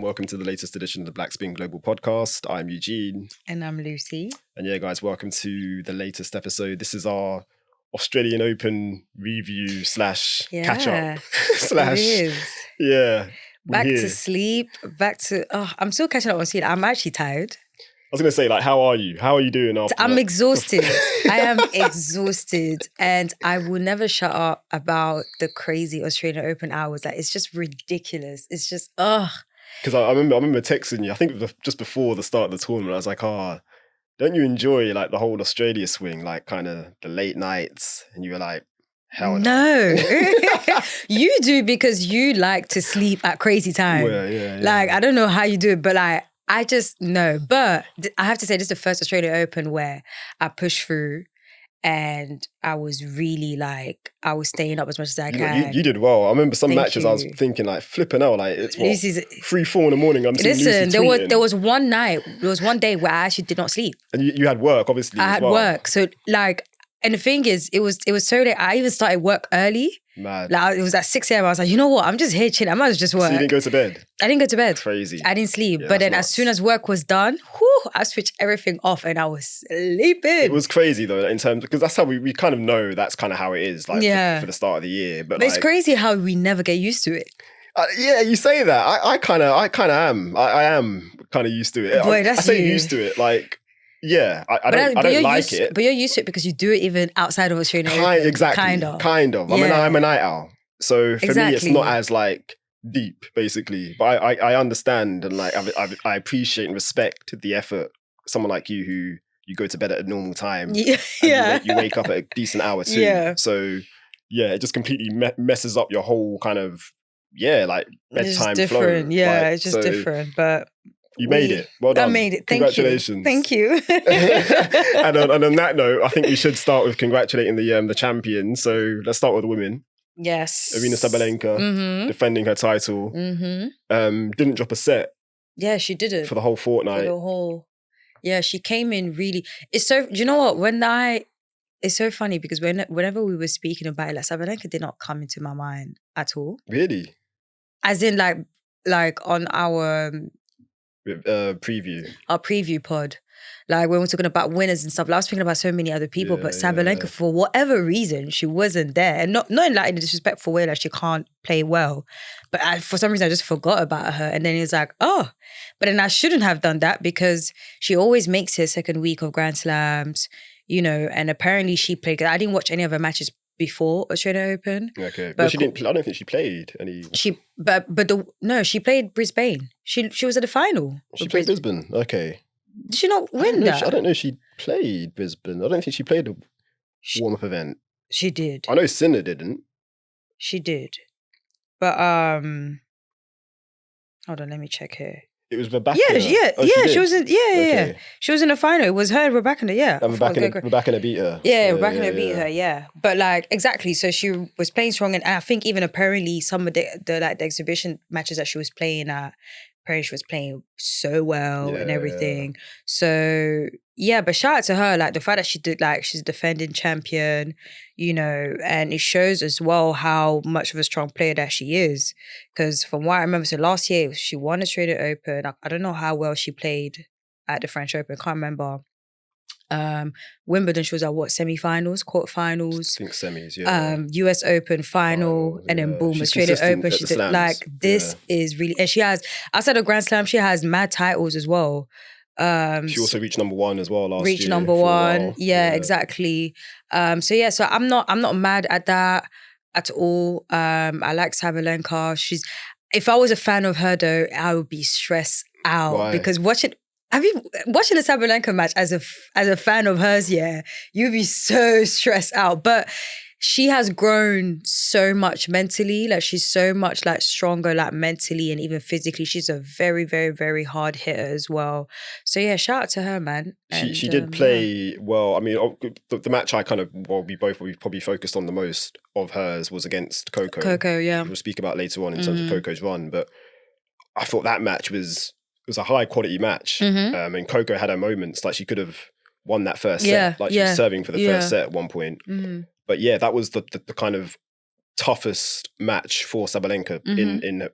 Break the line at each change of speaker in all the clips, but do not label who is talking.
welcome to the latest edition of the Black Spin Global Podcast. I'm Eugene.
And I'm Lucy.
And yeah, guys, welcome to the latest episode. This is our Australian Open review slash catch up.
It is.
Yeah.
Back to sleep, I'm still catching up on sleep. I'm actually tired.
I was going to say, like, how are you? How are you doing after
I'm
that?
exhausted. I am exhausted. And I will never shut up about the crazy Australian Open hours. Like, it's just ridiculous. It's just,
Because I remember texting you, I think just before the start of the tournament, I was like, don't you enjoy, like, the whole Australia swing, like, kind of the late nights? And you were like, hell
no. You do because you like to sleep at crazy time.
Yeah.
Like, I don't know how you do it, but like, I just know. But I have to say, this is the first Australia Open where I pushed through and I was really like, I was staying up as much as I can.
You did well. I remember some
Thank
matches
you.
I was thinking like flipping out, like it's what,
Lucy's,
3-4 in the morning. I'm seeing
listen,
Lucy tweeting.
there was one day where I actually did not sleep.
And you had work, obviously.
I had work. So like, and the thing is, it was so late. I even started work early.
Mad.
Like it was at 6 a.m. I was like, you know what? I'm just here chilling. I might as well just work.
So you didn't go to bed?
I didn't go to bed.
Crazy.
I didn't sleep.
Yeah,
but then
nuts.
as soon as work was done, I switched everything off and I was sleeping.
It was crazy though, in terms, because that's how we kind of know that's kind of how it is, like for the start of the year. But
it's crazy how we never get used to it.
Yeah, you say that. I kind of am. I am kind of used to it.
Boy, that's
I say
you.
used to it, like. Yeah, I don't like it.
But you're used to it because you do it even outside of Australia.
Exactly. Kind of.
Yeah.
I'm a night owl. So for me, it's
Exactly.
not as like deep, basically. But I understand and like I appreciate and respect the effort. Someone like you who you go to bed at a normal time.
Yeah.
You wake up at a decent hour too.
Yeah.
So yeah, it just completely messes up your whole kind of, like bedtime
it's different.
flow.
Yeah,
like,
it's just different. But
you made it. Well done.
I made it.
Congratulations.
Thank you.
and on that note, I think we should start with congratulating the champions. So let's start with the women.
Yes.
Aryna Sabalenka defending her title. Didn't drop a set.
Yeah, she did it
for the whole fortnight.
Yeah, she came in really. It's so. Do you know what? It's so funny because whenever we were speaking about it, like Sabalenka did not come into my mind at all.
Really?
As in, like on our
preview.
Our preview pod. Like when we're talking about winners and stuff, like I was thinking about so many other people, but Sabalenka, for whatever reason, she wasn't there. And not in like in a disrespectful way, like she can't play well. But for some reason, I just forgot about her. And then it's like, but then I shouldn't have done that because she always makes her second week of Grand Slams, you know, and apparently she played, I didn't watch any of her matches before Australia Open.
Okay. But she didn't, I don't think she played any.
She played Brisbane. She was at the final.
She played Brisbane. Okay.
Did she not win that?
I don't know if she played Brisbane. I don't think she played a warm-up event.
She did.
I know Sinner didn't.
She did. But, hold on, let me check here.
It was Rebecca.
She was in, yeah. She was in the final. It was her and Rebecca, yeah.
And Rebecca beat her.
Yeah, Rebecca beat her, yeah. But like, exactly, so she was playing strong and I think even apparently some of the exhibition matches that she was playing at, apparently she was playing so well and everything. Yeah. So yeah, but shout out to her, like the fact that she did, like she's a defending champion, you know, and it shows as well how much of a strong player that she is. Because from what I remember, so last year she won Australia Open. I don't know how well she played at the French Open. I can't remember. Wimbledon, she was at semi-finals, quarterfinals.
I think semis, yeah.
US Open final, and then boom, Australia Open. She did like this is really, and she has outside of Grand Slam, she has mad titles as well.
She also reached number one as well last year.
Reached number one, yeah, exactly. So I'm not mad at that at all. I like Sabalenka. If I was a fan of her though, I would be stressed out because watching a Sabalenka match as a fan of hers, you'd be so stressed out. But she has grown so much mentally. Like she's so much like stronger, like mentally and even physically. She's a very, very, very hard hitter as well. So yeah, shout out to her, man.
She did play well. I mean, the match we both probably focused on the most of hers was against Coco.
Coco, yeah.
We'll speak about later on in terms of Coco's run, but I thought that match was a high quality match. And Coco had her moments, like she could have won that first set. Like she was serving for the first set at one point. But yeah, that was the kind of toughest match for Sabalenka in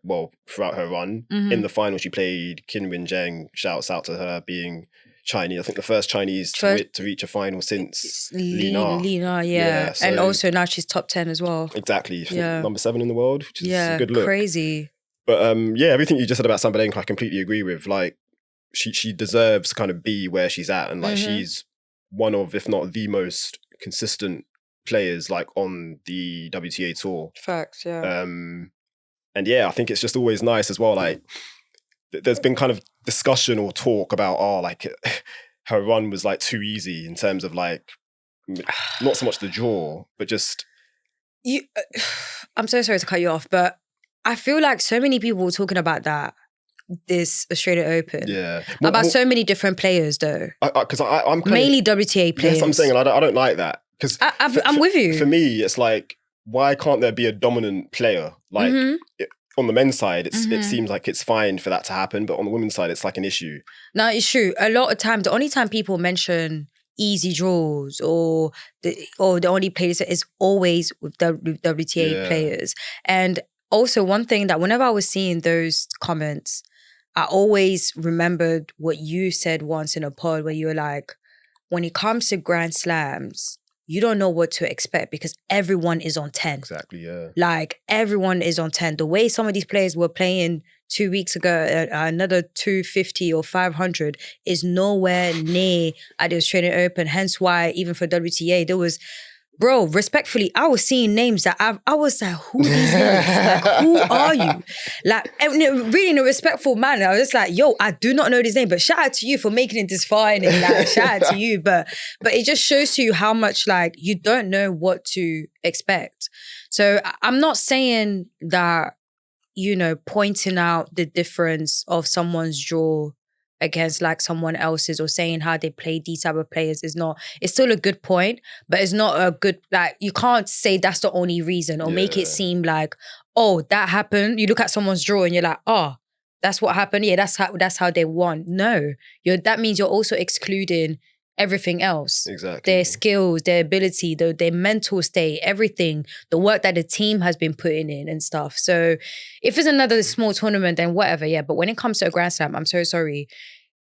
throughout her run. In the final, she played Qinwen Zheng. Shouts out to her being Chinese. I think the first Chinese to reach a final since
Lina, yeah. And also now she's top 10 as well.
Exactly. Number 7 in the world, which is a good look.
Crazy.
But everything you just said about Sabalenka, I completely agree with. Like, she deserves to kind of be where she's at, and like she's one of, if not the most consistent players like on the WTA tour.
Facts, yeah.
And I think it's just always nice as well. Like, there's been kind of discussion or talk about like her run was like too easy in terms of like not so much the draw, but just
I'm so sorry to cut you off, but I feel like so many people were talking about this Australia Open.
Yeah.
About so many different players though.
Because I'm kind
mainly WTA players.
Yes, I'm saying, and I don't like that. Because
I'm with you.
For me, it's like, why can't there be a dominant player? Like, on the men's side, it seems like it's fine for that to happen, but on the women's side, it's like an issue.
No, it's true. A lot of times, the only time people mention easy draws or the only players is always with WTA players. And also, one thing that whenever I was seeing those comments, I always remembered what you said once in a pod where you were like, when it comes to Grand Slams, you don't know what to expect because everyone is on 10.
Exactly, yeah.
Like, everyone is on 10. The way some of these players were playing 2 weeks ago, another 250 or 500 is nowhere near at the Australian Open. Hence why, even for WTA, there was... Bro, respectfully, I was seeing names that I was like, who are these names? Like, who are you? Like, really in a respectful manner. I was just like, yo, I do not know this name, but shout out to you for making it this far. And like, shout out to you. But it just shows to you how much like you don't know what to expect. So I'm not saying that, pointing out the difference of someone's draw against like someone else's or saying how they play these type of players it's still a good point, but it's not a good, like, you can't say that's the only reason or make it seem like, oh, that happened. You look at someone's draw and you're like, oh, that's what happened. Yeah, that's how they won. No, that means you're also excluding everything else.
Exactly.
Their skills, their ability, their mental state, everything, the work that the team has been putting in and stuff. So if it's another small tournament, then whatever, yeah. But when it comes to a Grand Slam, I'm so sorry,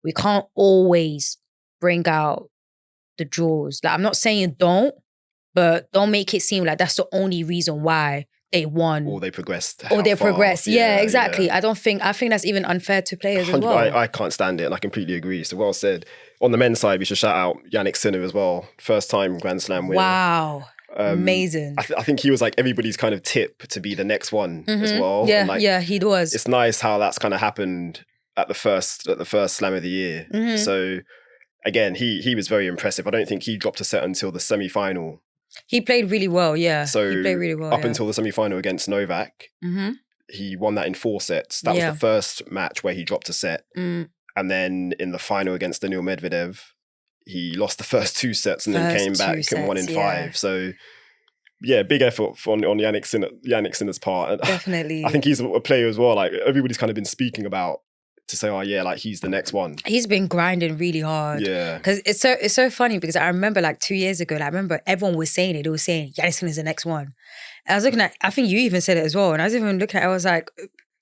we can't always bring out the draws. Like, I'm not saying don't, but don't make it seem like that's the only reason why they won.
Or they progressed.
Yeah, exactly. Yeah. I think that's even unfair to players as well.
I can't stand it, and I completely agree. So well said. On the men's side, we should shout out Jannik Sinner as well. First time Grand Slam winner.
Wow. Amazing.
I think he was like everybody's kind of tip to be the next one as well.
Yeah,
and like,
he was.
It's nice how that's kind of happened at the first Slam of the year. So again, he was very impressive. I don't think he dropped a set until the semi-final.
He played really well, yeah.
So
he played really well,
up until the semi-final against Novak, he won that in 4 sets. That was the first match where he dropped a set. And then in the final against Daniil Medvedev, he lost the first 2 sets and then came back and won in 5. So yeah, big effort on Jannik Sinner's part.
Definitely.
I think he's a player as well. Like, everybody's kind of been speaking about to say, oh yeah, like he's the next one.
He's been grinding really hard.
Yeah.
Because it's so funny because I remember like 2 years ago, like, I remember everyone was saying it. They were saying Jannik Sinner's the next one. And I was looking at, I think you even said it as well. And I was even looking at it, I was like,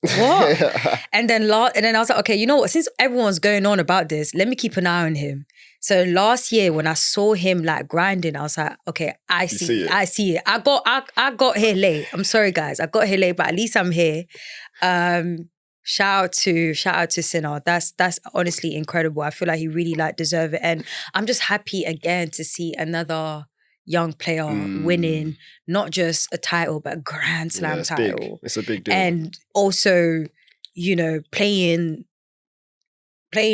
what? and then I was like, okay, you know what? Since everyone's going on about this, let me keep an eye on him. So last year when I saw him like grinding, I was like, okay, I see it. I got here late. I'm sorry guys, I got here late, but at least I'm here. Shout out to Sinner. That's honestly incredible. I feel like he really like deserve it, and I'm just happy again to see another young player winning not just a title but a Grand Slam title.
Big. It's a big deal.
And also, playing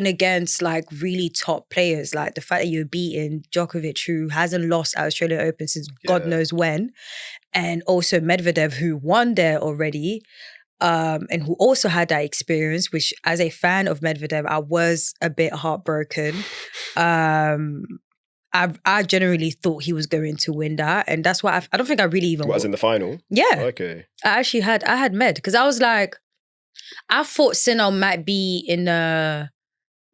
against like really top players, like the fact that you're beating Djokovic, who hasn't lost at Australian Open since God knows when, and also Medvedev, who won there already. And who also had that experience, which as a fan of Medvedev, I was a bit heartbroken. I generally thought he was going to win that. And that's why I don't think I really even...
What, as in the final?
Yeah.
Oh, okay.
I had Med, because I was like, I thought Sinner might be in a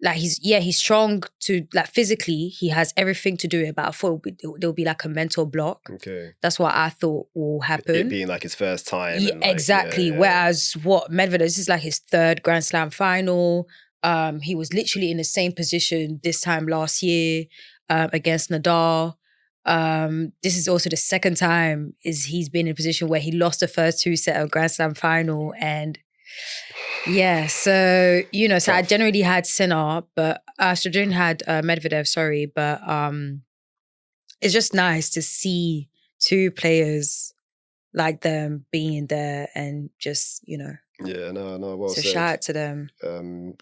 like he's strong to like physically, he has everything to do it, but I thought there'll be like a mental block.
Okay.
That's what I thought will happen.
It being like his first time.
Yeah,
and like,
exactly.
Yeah.
Whereas what Medvedev, this is like his third Grand Slam final. He was literally in the same position this time last year against Nadal. This is also the second time he's been in a position where he lost the first two set of Grand Slam final. And yeah, so, so I generally had Sinner, but Sturgeon had Medvedev, sorry. But it's just nice to see two players like them being there and just,
Yeah, no, well
so
said.
shout out to them.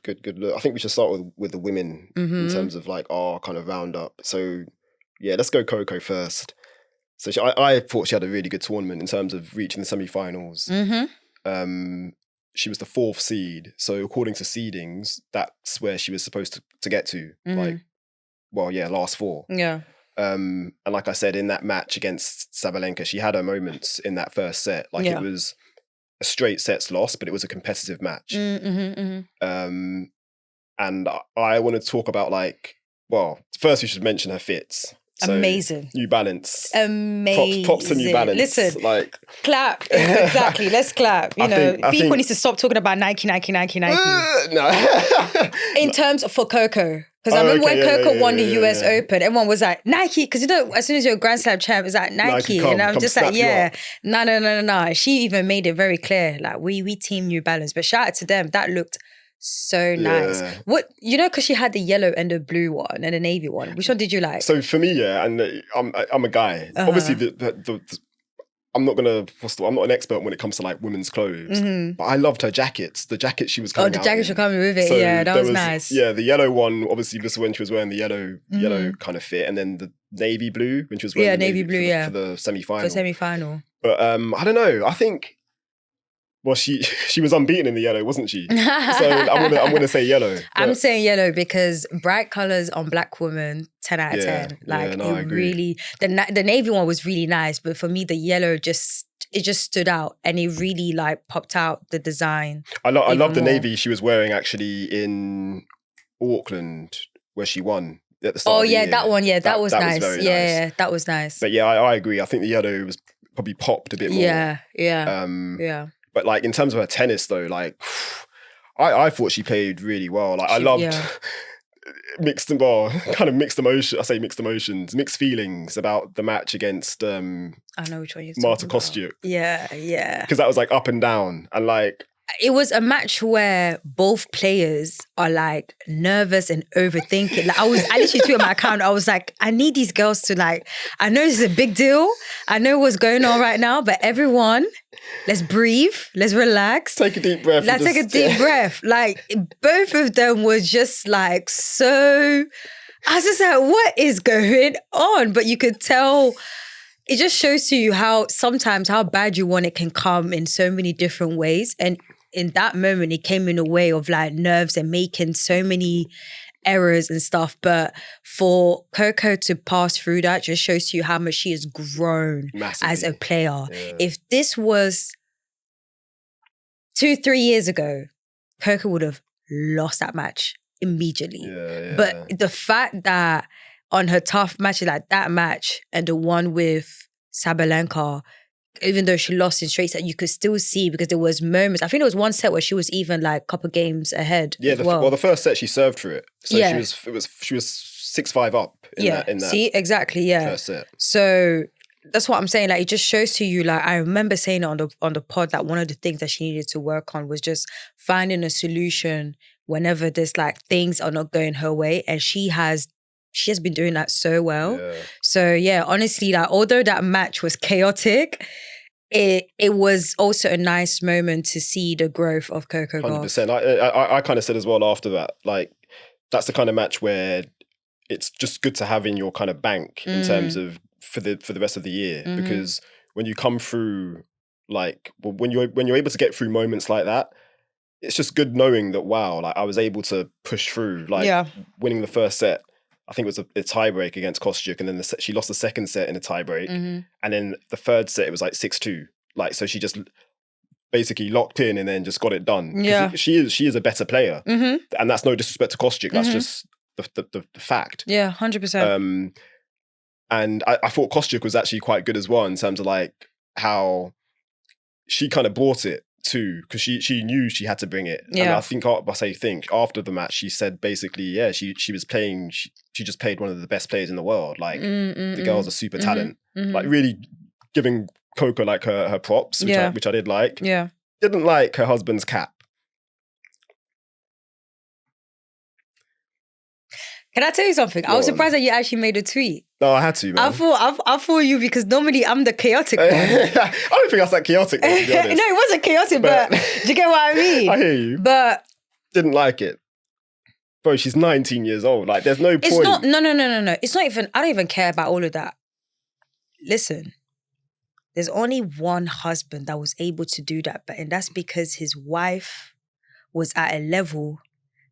Good look. I think we should start with the women in terms of like our kind of roundup. So yeah, let's go Coco first. So I thought she had a really good tournament in terms of reaching the semi-finals. She was the 4th seed. So according to seedings, that's where she was supposed to get to. Like, well, yeah, last 4.
Yeah.
And like I said, in that match against Sabalenka, she had her moments in that first set. Like it was a straight sets loss, but it was a competitive match. And I want to talk about like, well, first we should mention her fits. So,
amazing.
New Balance.
Amazing.
Props to New Balance.
Listen,
like
clap. Exactly. Let's clap. You know, people need to stop talking about Nike.
No.
In terms for Coco. Because I remember when Coco won the US Open, everyone was like, Nike, because as soon as you're a Grand Slam champ, it's like Nike. And I'm just like, no. She even made it very clear, like, we team New Balance. But shout out to them. That looked so nice. What, because she had the yellow and the blue one and the navy one. Which one did you like?
So for me, and I'm a guy. Obviously, I'm not an expert when it comes to like women's clothes, but I loved her jackets. The jacket she was coming out.
Oh, the jacket she was coming with it. So yeah, that was nice.
Yeah, the yellow one, obviously, this is when she was wearing the yellow kind of fit, and then the navy blue when she was wearing
navy blue
for the semi-final.
For semi-final.
But I don't know. I think. Well, she was unbeaten in the yellow, wasn't she? So I'm gonna say yellow.
I'm saying yellow because bright colours on black woman, 10 out of 10. Like
I agree.
Really, the navy one was really nice, but for me the yellow just stood out and it really like popped out the design.
I love the navy she was wearing actually in Auckland where she won at the start.
Oh yeah, that one. Yeah, that was nice.
Was
yeah, that was nice.
But yeah, I agree. I think the yellow was probably popped a bit more.
Yeah.
But like in terms of her tennis though, like I thought she played really well. Like I loved mixed emotions. I say mixed emotions, mixed feelings about the match against
I know which one you're
Marta
talking
Kostyuk.
Yeah.
Because that was like up and down and like
it was a match where both players are like nervous and overthinking. Like I literally tweeted my account. I was like, I need these girls to like, I know this is a big deal. I know what's going on right now, but everyone, let's breathe. Let's relax.
Take a deep breath.
Let's take a deep breath. Like both of them were just like so, I was just like, what is going on? But you could tell, it just shows to you how sometimes how bad you want it can come in so many different ways. And in that moment, it came in a way of like nerves and making so many errors and stuff. But for Coco to pass through that just shows you how much she has grown massively as a player. Yeah. If this was 2-3 years ago, Coco would have lost that match immediately.
Yeah.
But the fact that on her tough matches like that match and the one with Sabalenka, even though she lost in straight set, you could still see because there was moments. I think there was one set where she was even like a couple games ahead.
Yeah, the first set she served for it. So
yeah.
she was 6-5 up in that.
See, exactly, yeah.
First set.
So that's what I'm saying. Like it just shows to you, like I remember saying it on the pod that one of the things that she needed to work on was just finding a solution whenever there's like things are not going her way. And she has been doing that so well. Yeah. So yeah, honestly, like although that match was chaotic, it was also a nice moment to see the growth of Coco Gauff.
100%. I kind of said as well after that, like that's the kind of match where it's just good to have in your kind of bank in terms of for the rest of the year, because when you come through, like when you're able to get through moments like that, it's just good knowing that wow, like I was able to push through, like winning the first set. I think it was a tiebreak against Kostyuk, and then she lost the second set in a tiebreak, and then the third set it was like 6-2. Like so, she just basically locked in and then just got it done.
Yeah.
She is a better player. And that's no disrespect to Kostyuk. That's just the fact.
Yeah, 100%.
And I thought Kostyuk was actually quite good as well in terms of like how she kind of brought it too, because she knew she had to bring it.
Yeah.
And I think after the match, she said basically, she was playing, she just played one of the best players in the world. Like the girl's a super talent. Like really giving Coco like her props, which I did like.
Yeah.
Didn't like her husband's cap.
Can I tell you something? I was surprised that you actually made a tweet.
No, I had to, man.
I thought you, because normally I'm the chaotic one.
I don't think that's that chaotic, though, to be honest.
No, it wasn't chaotic, but do you get what I mean?
I hear you.
But
didn't like it. Bro, she's 19 years old. Like, there's no point.
It's not, no. It's not even, I don't even care about all of that. Listen, there's only one husband that was able to do that, and that's because his wife was at a level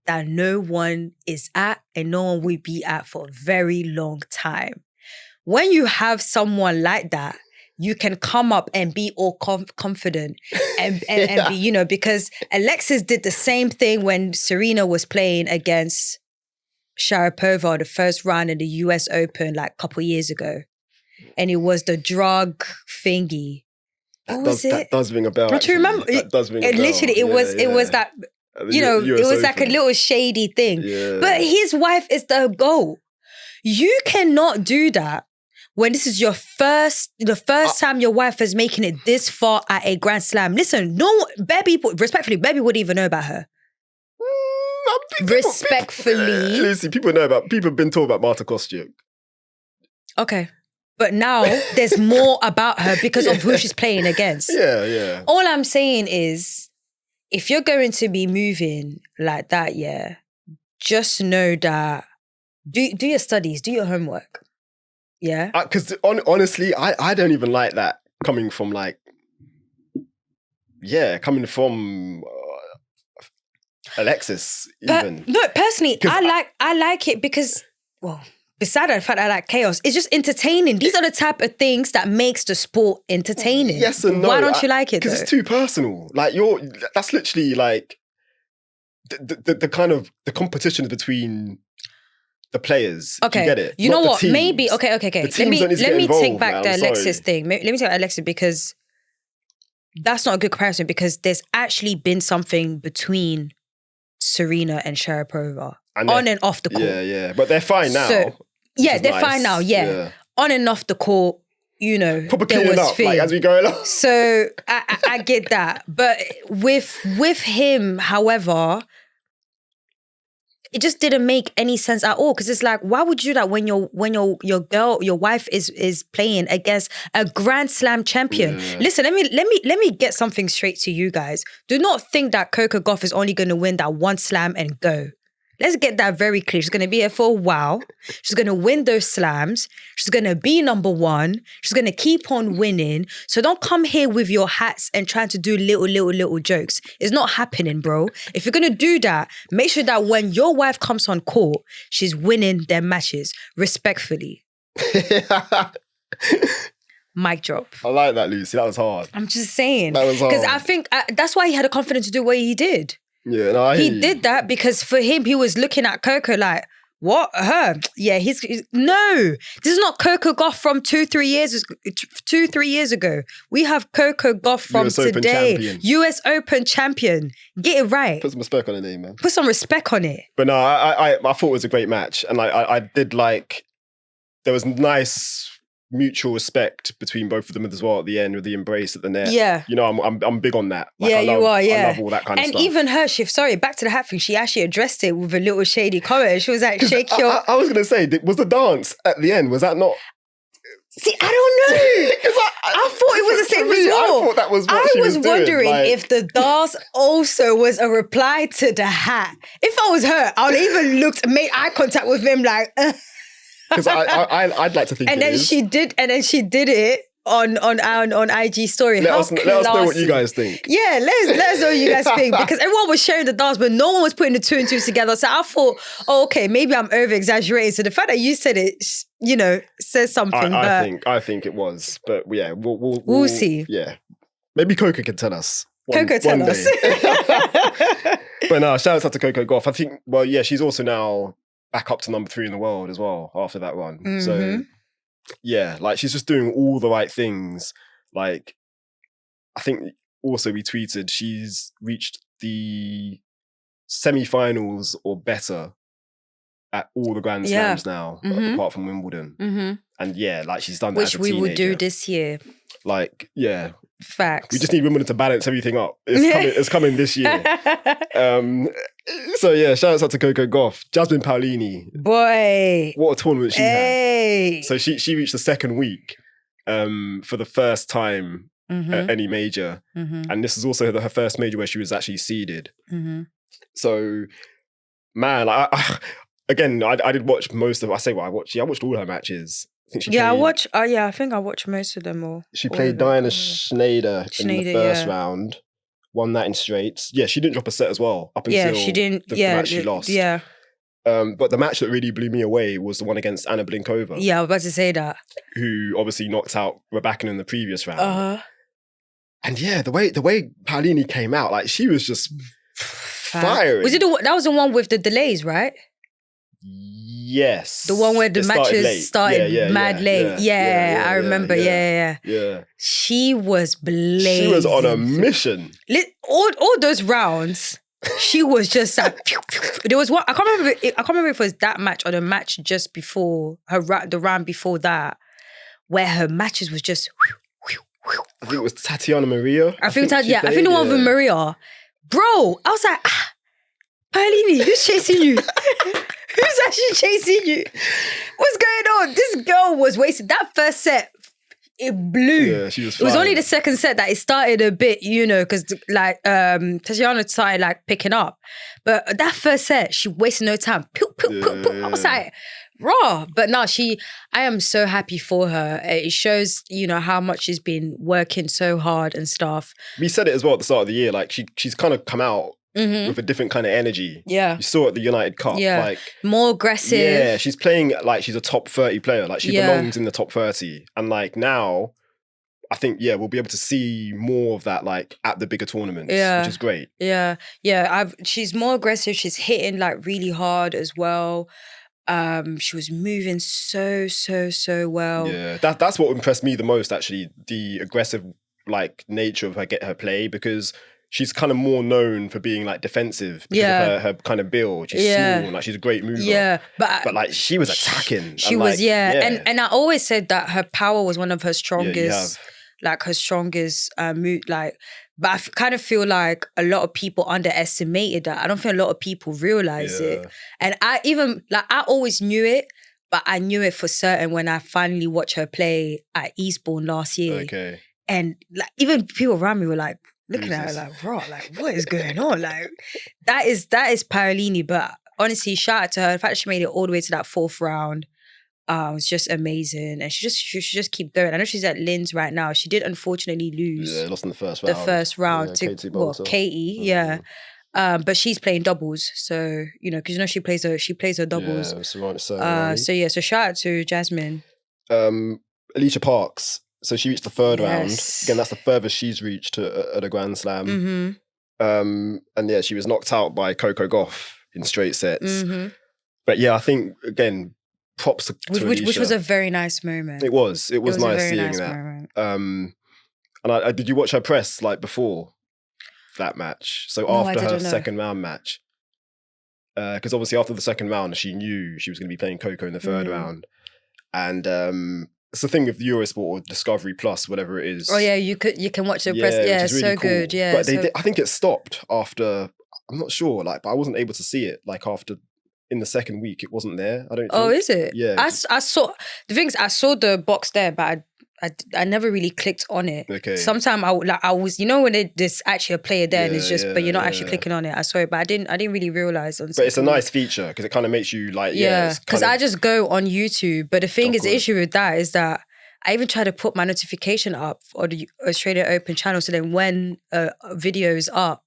that no one is at and no one will be at for a very long time. When you have someone like that, you can come up and be all confident and be, because Alexis did the same thing when Serena was playing against Sharapova the first round in the US Open like a couple years ago. And it was the drug thingy.
That does ring a bell.
Don't you remember?
That does ring a bell.
Literally, it was that, it was like a little shady thing.
Yeah.
But his wife is the GOAT. You cannot do that when this is the first time your wife is making it this far at a Grand Slam. Listen, bare people, respectfully, bare people wouldn't even know about her. Respectfully.
Lucy, people have been talking about Marta Kostyuk.
Okay. But now there's more about her because of who she's playing against.
Yeah.
All I'm saying is, if you're going to be moving like that, just know that do your studies, do your homework. Yeah?
Because honestly, I don't even like that coming from Alexis even.
No, personally, I like it because, well, beside the fact that I like chaos, it's just entertaining. These are the type of things that makes the sport entertaining.
Yes and no.
Why don't you like it?
Because it's too personal. Like that's literally like the kind of the competition between the players.
Okay,
do you get it?
You
Not
know
the
what?
teams.
Maybe okay. Let me take back the Alexis thing. Let me take Alexis because that's not a good comparison because there's actually been something between Serena and Sharapova on and off the court.
Yeah. But they're fine now.
So, they're fine now. Yeah. On and off the court,
proper
there was
up, like, as we go along.
So I get that. But with him, however, it just didn't make any sense at all. Because it's like, why would you do that when your wife is playing against a Grand Slam champion? Yeah. Listen, let me get something straight to you guys. Do not think that Coco Gauff is only going to win that one slam and go. Let's get that very clear. She's going to be here for a while. She's going to win those slams. She's going to be number one. She's going to keep on winning. So don't come here with your hats and trying to do little jokes. It's not happening, bro. If you're going to do that, make sure that when your wife comes on court, she's winning their matches respectfully. Mic drop.
I like that, Lucy. That was hard.
I'm just saying.
That was hard.
Because I think that's why he had the confidence to do what he did.
Yeah, no, I hear you.
Did that because for him, he was looking at Coco like, what? Her? Yeah, no. This is not Coco Gauff from 2-3 years ago. We have Coco Gauff from
US
today.
Open
US Open champion. Get it right.
Put some respect on the name, man.
Put some respect on it.
But no, I thought it was a great match. And I did like, there was nice mutual respect between both of them as well at the end with the embrace at the net.
Yeah.
I'm big on that. Like,
you are, yeah.
I love all that kind of stuff.
And even her, back to the hat thing, she actually addressed it with a little shady comment. She was like, shake your...
I was going to say, was the dance at the end, was that not...
See, I don't know. I thought it was the same as well.
I thought that was what she was doing.
Wondering if the dance also was a reply to the hat. If I was her, I would even made eye contact with him like...
Because I'd like to think
and then she did it on IG story.
Let us know what you guys think.
Yeah, let us know what you guys think. Because everyone was sharing the dance, but no one was putting the two and two together. So I thought, okay, maybe I'm over exaggerating. So the fact that you said it, says something.
I think it was. But yeah, we'll
see.
Yeah. Maybe Coco can tell us.
Coco, tell us.
But no, shout out to Coco Gauff. I think, well, yeah, she's also now back up to number 3 in the world as well after that run. Mm-hmm. So, yeah, like she's just doing all the right things. Like, I think also we tweeted she's reached the semi-finals or better at all the Grand Slams now, apart from Wimbledon. Mm-hmm. And yeah, like she's done that as a teenager.
Which we will do this year.
Like, yeah.
Facts.
We just need Wimbledon to balance everything up. It's coming this year. So yeah, shout out to Coco Gauff. Jasmine Paolini.
Boy.
What a tournament she had. So she reached the second week for the first time at any major. And this is also her first major where she was actually seeded. So, man, I did watch most of. I watched all her matches. I think
I think I watched most of them all.
She played Diana Schneider in the first round, won that in straights. Yeah, she didn't drop a set as well up until the match she lost.
Yeah.
But the match that really blew me away was the one against Anna Blinkova.
Yeah, I was about to say that.
Who obviously knocked out Rybakina in the previous round. And yeah, the way Paolini came out, like she was just firing.
That was the one with the delays, right?
Yes.
The one where the matches started mad late. Yeah, I remember. Yeah. She was blazing.
She was on a mission.
All those rounds, she was just like, there was one, I can't remember if it was that match or the match just before the round before that, where her matches was just.
I think it was Tatiana Maria.
I think the one with Maria. Bro, I was like, Paolini, who's chasing you? Who's actually chasing you? What's going on? This girl was wasted. That first set, it blew.
Yeah, she was
fine. It was only the second set that it started a bit, because like Tatiana started like picking up. But that first set, she wasted no time. I was like, raw. But no, I am so happy for her. It shows, how much she's been working so hard and stuff.
We said it as well at the start of the year. Like she's kind of come out with a different kind of energy.
Yeah.
You saw it at the United Cup.
Yeah.
Like
more aggressive.
Yeah, she's playing like she's a top 30 player. Like she belongs in the top 30. And like now, I think, we'll be able to see more of that like at the bigger tournaments, which is great.
Yeah. Yeah. She's more aggressive. She's hitting like really hard as well. She was moving so well.
Yeah, that's what impressed me the most, actually, the aggressive like nature of her play, because she's kind of more known for being like defensive because of her kind of build. She's small and like she's a great mover.
Yeah,
but like she was attacking.
She was, and I always said that her power was one of her strongest, move. Like, but I kind of feel like a lot of people underestimated that. I don't think a lot of people realize it, and I always knew it. But I knew it for certain when I finally watched her play at Eastbourne last year.
Okay.
And like even people around me were like looking at her like, bro, like what is going on? Like that is Paolini. But honestly, shout out to her. The fact she made it all the way to that fourth round was just amazing. And she should just keep going. I know she's at Linz right now. She did unfortunately lose.
Yeah, lost in the first round.
The first round to Katie. Yeah. But she's playing doubles, so because she plays her doubles.
Yeah,
so shout out to Jasmine.
Alycia Parks. So she reached the third round. Again, that's the furthest she's reached at a Grand Slam. And yeah, she was knocked out by Coco Gauff in straight sets. But yeah, I think again, props to Alycia.
Which was a very nice moment.
It was nice seeing that. Moment. And I did you watch her press like before that match? So after her second round match, because obviously after the second round she knew she was going to be playing Coco in the third round, and it's the thing with Eurosport or Discovery Plus, whatever it is.
Oh yeah, you can watch the press. Yeah, it's really so cool. Good. Yeah,
but I think it stopped after. I'm not sure, but I wasn't able to see it. Like after in the second week, it wasn't there. I don't.
Oh, is it?
Yeah,
I saw the things. I saw the box there, but I never really clicked on it.
Okay.
Sometimes I was when there's actually a player there and it's just, but you're not actually clicking on it. I saw it, but I didn't really realize.
But it's a nice feature because it kind of makes you like,
because I just go on YouTube. But the thing is, the issue with that is that I even try to put my notification up for the Australian Open channel, so then when a video is up,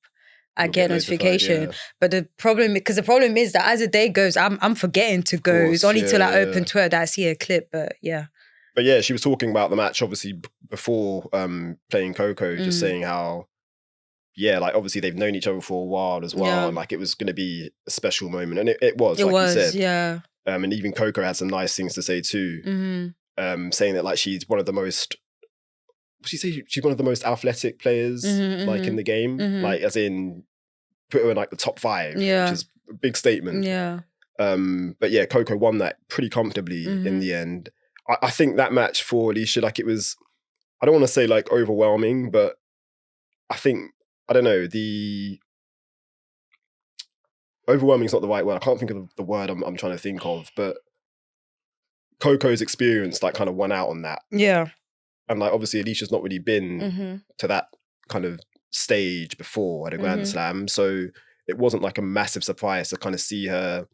I get a notification. But the problem is that as the day goes, I'm forgetting to go. It's only till I open Twitter that I see a clip. But yeah.
But yeah, she was talking about the match obviously before playing Coco, just saying how yeah, like obviously they've known each other for a while as well, and like it was going to be a special moment, and it was, like you said,
yeah.
And even Coco had some nice things to say too, saying that like she's one of the most. She say she's one of the most athletic players like in the game, like as in put her in like the top 5, which is a big statement.
Yeah.
But yeah, Coco won that pretty comfortably in the end. I think that match for Alycia, like it was, I don't want to say like overwhelming, but I think, I don't know, the overwhelming is not the right word. I can't think of the word I'm trying to think of, but Coco's experience like kind of won out on that.
Yeah.
And like obviously Alicia's not really been to that kind of stage before at a Grand Slam, so it wasn't like a massive surprise to kind of see her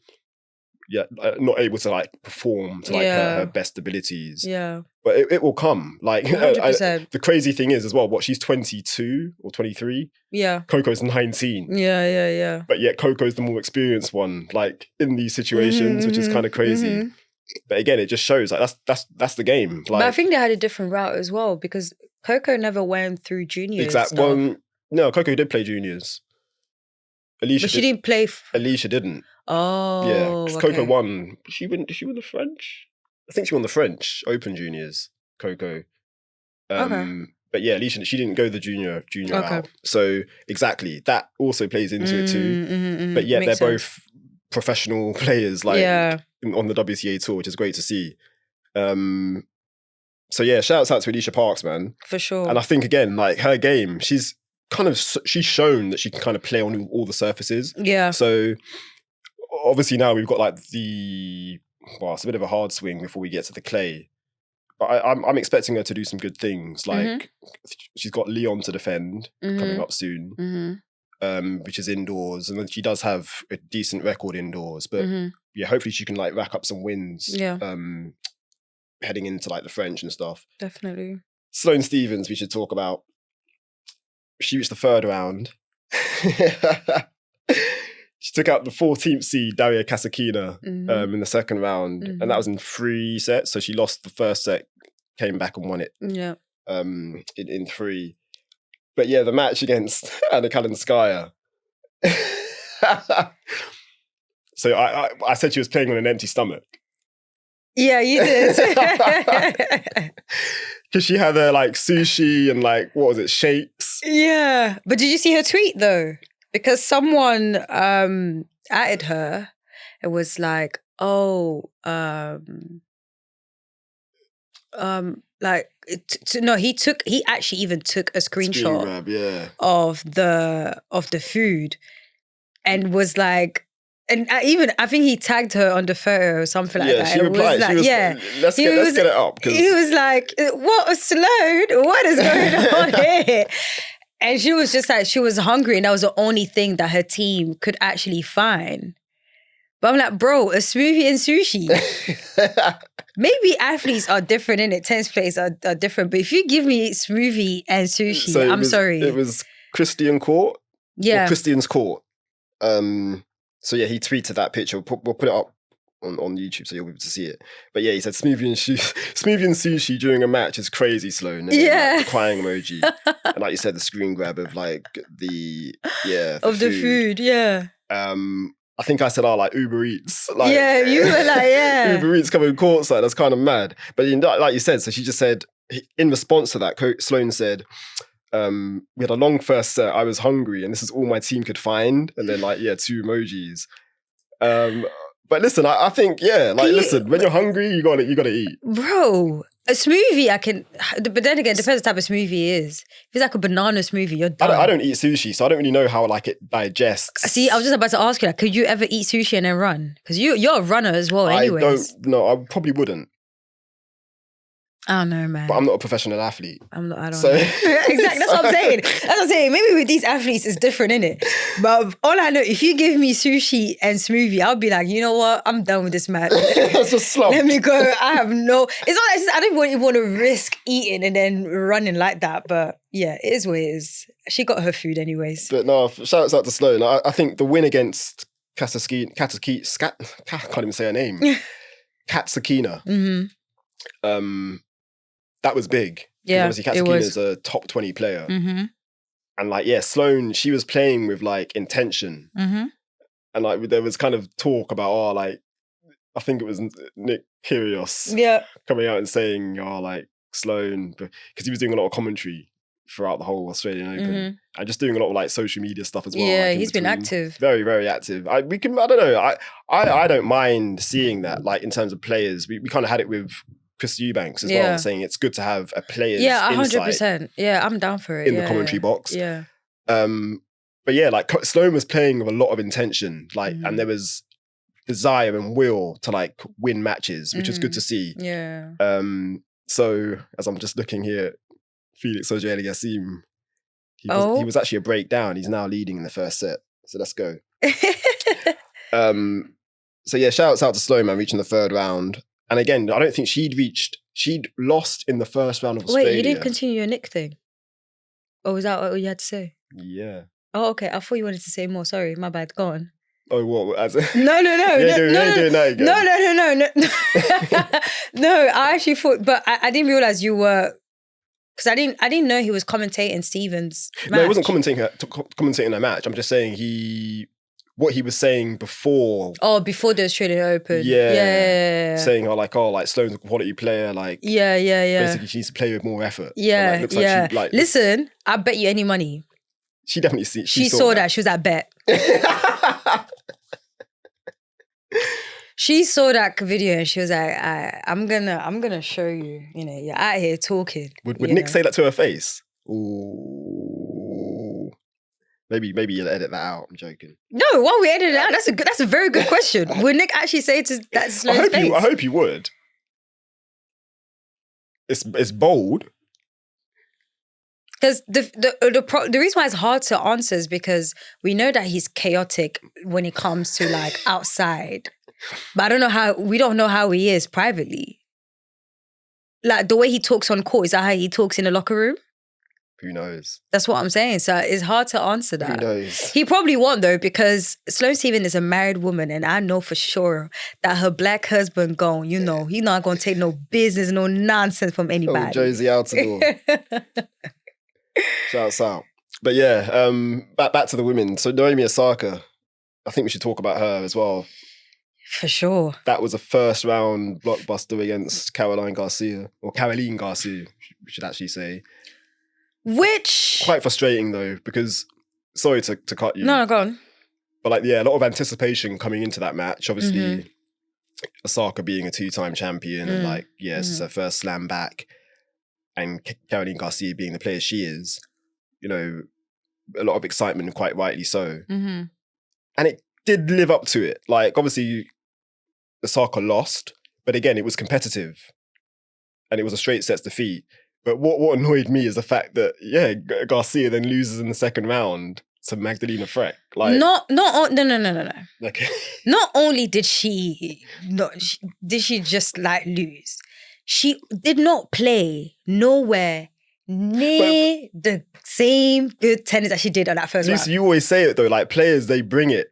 not able to like perform to like her best abilities.
Yeah.
But it will come. Like
100%.
The crazy thing is as well, what, she's 22 or 23?
Yeah.
Coco's 19.
Yeah.
But yet Coco's the more experienced one, like in these situations, which is kind of crazy. But again, it just shows like that's the game. Like,
but I think they had a different route as well because Coco never went through juniors.
Exactly. Well, no, Coco did play juniors. Alycia
but she didn't play.
Alycia didn't.
Oh,
yeah. Because Coco won. Did she win the French? I think she won the French Open Juniors. Coco.
Okay.
But yeah, Alycia, she didn't go the junior route. So exactly, that also plays into it too. But yet they're both professional players, like on the WTA tour, which is great to see. So yeah, shouts out to Alycia Parks, man,
for sure.
And I think again, like her game, she's shown that she can kind of play on all the surfaces.
Yeah.
So obviously now we've got like it's a bit of a hard swing before we get to the clay. But I'm expecting her to do some good things. Like she's got Lyon to defend coming up soon. Which is indoors, and then she does have a decent record indoors. But yeah, hopefully she can like rack up some wins.
Yeah.
Heading into like the French and stuff.
Definitely.
Sloane Stephens, we should talk about. She reached the 3rd round. She took out the 14th seed Daria Kasatkina in the 2nd round, and that was in 3 sets. So she lost the first set, came back and won it.
Yeah.
In 3. But yeah, the match against Anna Kalinskaya. So I said she was playing on an empty stomach.
Yeah, you did.
Because she had her like sushi and like, what was it, shakes?
Yeah. But did you see her tweet though? Because someone added her. It was like, he actually even took a screenshot of the food and was like, and I think he tagged her on the photo or something like that.
She replied. Let's get it up.
He was like, what, Sloane? What is going on here? And she was just like, she was hungry and that was the only thing that her team could actually find. But I'm like, bro, a smoothie and sushi. Maybe athletes are different, innit? Tennis players are different. But if you give me smoothie and sushi, I'm sorry.
It was Christian Court?
Yeah.
Or Christian's Court. So yeah, he tweeted that picture. We'll put it up on YouTube so you'll be able to see it. But yeah, he said smoothie and sushi during a match is crazy, Sloane. And then, like, the crying emoji. And like you said, the screen grab of like the food.
Yeah.
I think I said, like Uber Eats. Like,
yeah, you were like, yeah.
Uber Eats coming courtside, that's kind of mad. But like you said, so she just said, in response to that, Sloane said, we had a long first set, I was hungry, and this is all my team could find. And then 2 emojis. But listen, I think, listen, when you're hungry, you gotta eat.
Bro, a smoothie, but then again, it depends what type of smoothie it is. If it's like a banana smoothie, you're done.
I don't eat sushi, so I don't really know how it digests.
See, I was just about to ask you, could you ever eat sushi and then run? Because you're a runner as well, anyways.
I don't know, I probably wouldn't.
I don't know, man.
But I'm not a professional athlete.
I don't know. Exactly, that's what I'm saying. That's what I'm saying. Maybe with these athletes, it's different, innit? But all I know, if you give me sushi and smoothie, I'll be like, you know what? I'm done with this match.
That's a slump.
Let me go. I have no... It's not I don't even want to risk eating and then running like that. But yeah, it is what it is. She got her food anyways.
But no, shouts out to Sloane. I think the win against Kasatkina, I can't even say her name. Kasatkina. That was big.
Yeah,
obviously Kasatkina is a top 20 player. And like, yeah, Sloane, she was playing with like intention.
Mm-hmm.
And like, there was kind of talk about, like, I think it was Nick Kyrgios coming out and saying, like, Sloane, because he was doing a lot of commentary throughout the whole Australian Open and just doing a lot of like social media stuff as well.
Yeah,
like,
he's been active.
Very, very active. I don't know. I don't mind seeing that, like, in terms of players. We kind of had it with Chris Eubanks as well, saying it's good to have a player's insight.
100%. Yeah, I'm down for it.
In the commentary box.
Yeah.
But yeah, like Sloane was playing with a lot of intention, like, and there was desire and will to like win matches, which was good to see.
Yeah.
So as I'm just looking here, Felix Auger-Aliassime, he was actually a breakdown. He's now leading in the first set. So let's go. So yeah, shouts out to Sloane, man, reaching the third round. And again, I don't think she'd lost in the first round of Australia.
Wait, you didn't continue your Nick thing? Or was that what you had to say?
Yeah.
Oh, okay. I thought you wanted to say more. Sorry, my bad. Go on.
Oh, what?
No. No, I actually thought, but I didn't realize you were, because I didn't know he was commentating Stevens' match.
No, he wasn't commentating that match. I'm just saying what he was saying before.
Oh, before the Australian Open.
Yeah. Saying like Sloane's a quality player. Like,
yeah.
Basically, she needs to play with more effort.
Yeah,
looks like she, like,
listen, I bet you any money.
She definitely
she saw that. She was at bet. She saw that video and she was like, I'm gonna show you, you're out here talking.
Would Nick say that to her face? Ooh. Maybe you'll edit that out. I'm joking.
No, why we edit it out? That's a very good question. Would Nick actually say it to that Sloane's face?
I hope he would. It's bold.
Because the reason why it's hard to answer is because we know that he's chaotic when it comes to like outside. But we don't know how he is privately. Like the way he talks on court, is that how he talks in the locker room?
Who knows?
That's what I'm saying. So it's hard to answer that.
Who knows?
He probably won't though, because Sloane Stephens is a married woman and I know for sure that her black husband gone, he's not going to take no business, no nonsense from anybody.
Oh, Josie Altidore. Shouts out. But yeah, back to the women. So Naomi Osaka, I think we should talk about her as well.
For sure.
That was a first round blockbuster against Caroline Garcia, we should actually say.
Which...
Quite frustrating though, because, sorry to cut you.
No, go on.
But like, yeah, a lot of anticipation coming into that match. Obviously, Osaka being a 2-time champion and like, this is her first slam back. And Caroline Garcia being the player she is, a lot of excitement, and quite rightly so.
Mm-hmm.
And it did live up to it. Like, obviously, Osaka lost, but again, it was competitive. And it was a straight sets defeat. But what annoyed me is the fact that, Garcia then loses in the second round to Magdalena Freck. Like,
no.
Okay.
Not only did she just like lose, she did not play nowhere near the same good tennis that she did on that first round.
You always say it though, like players, they bring it.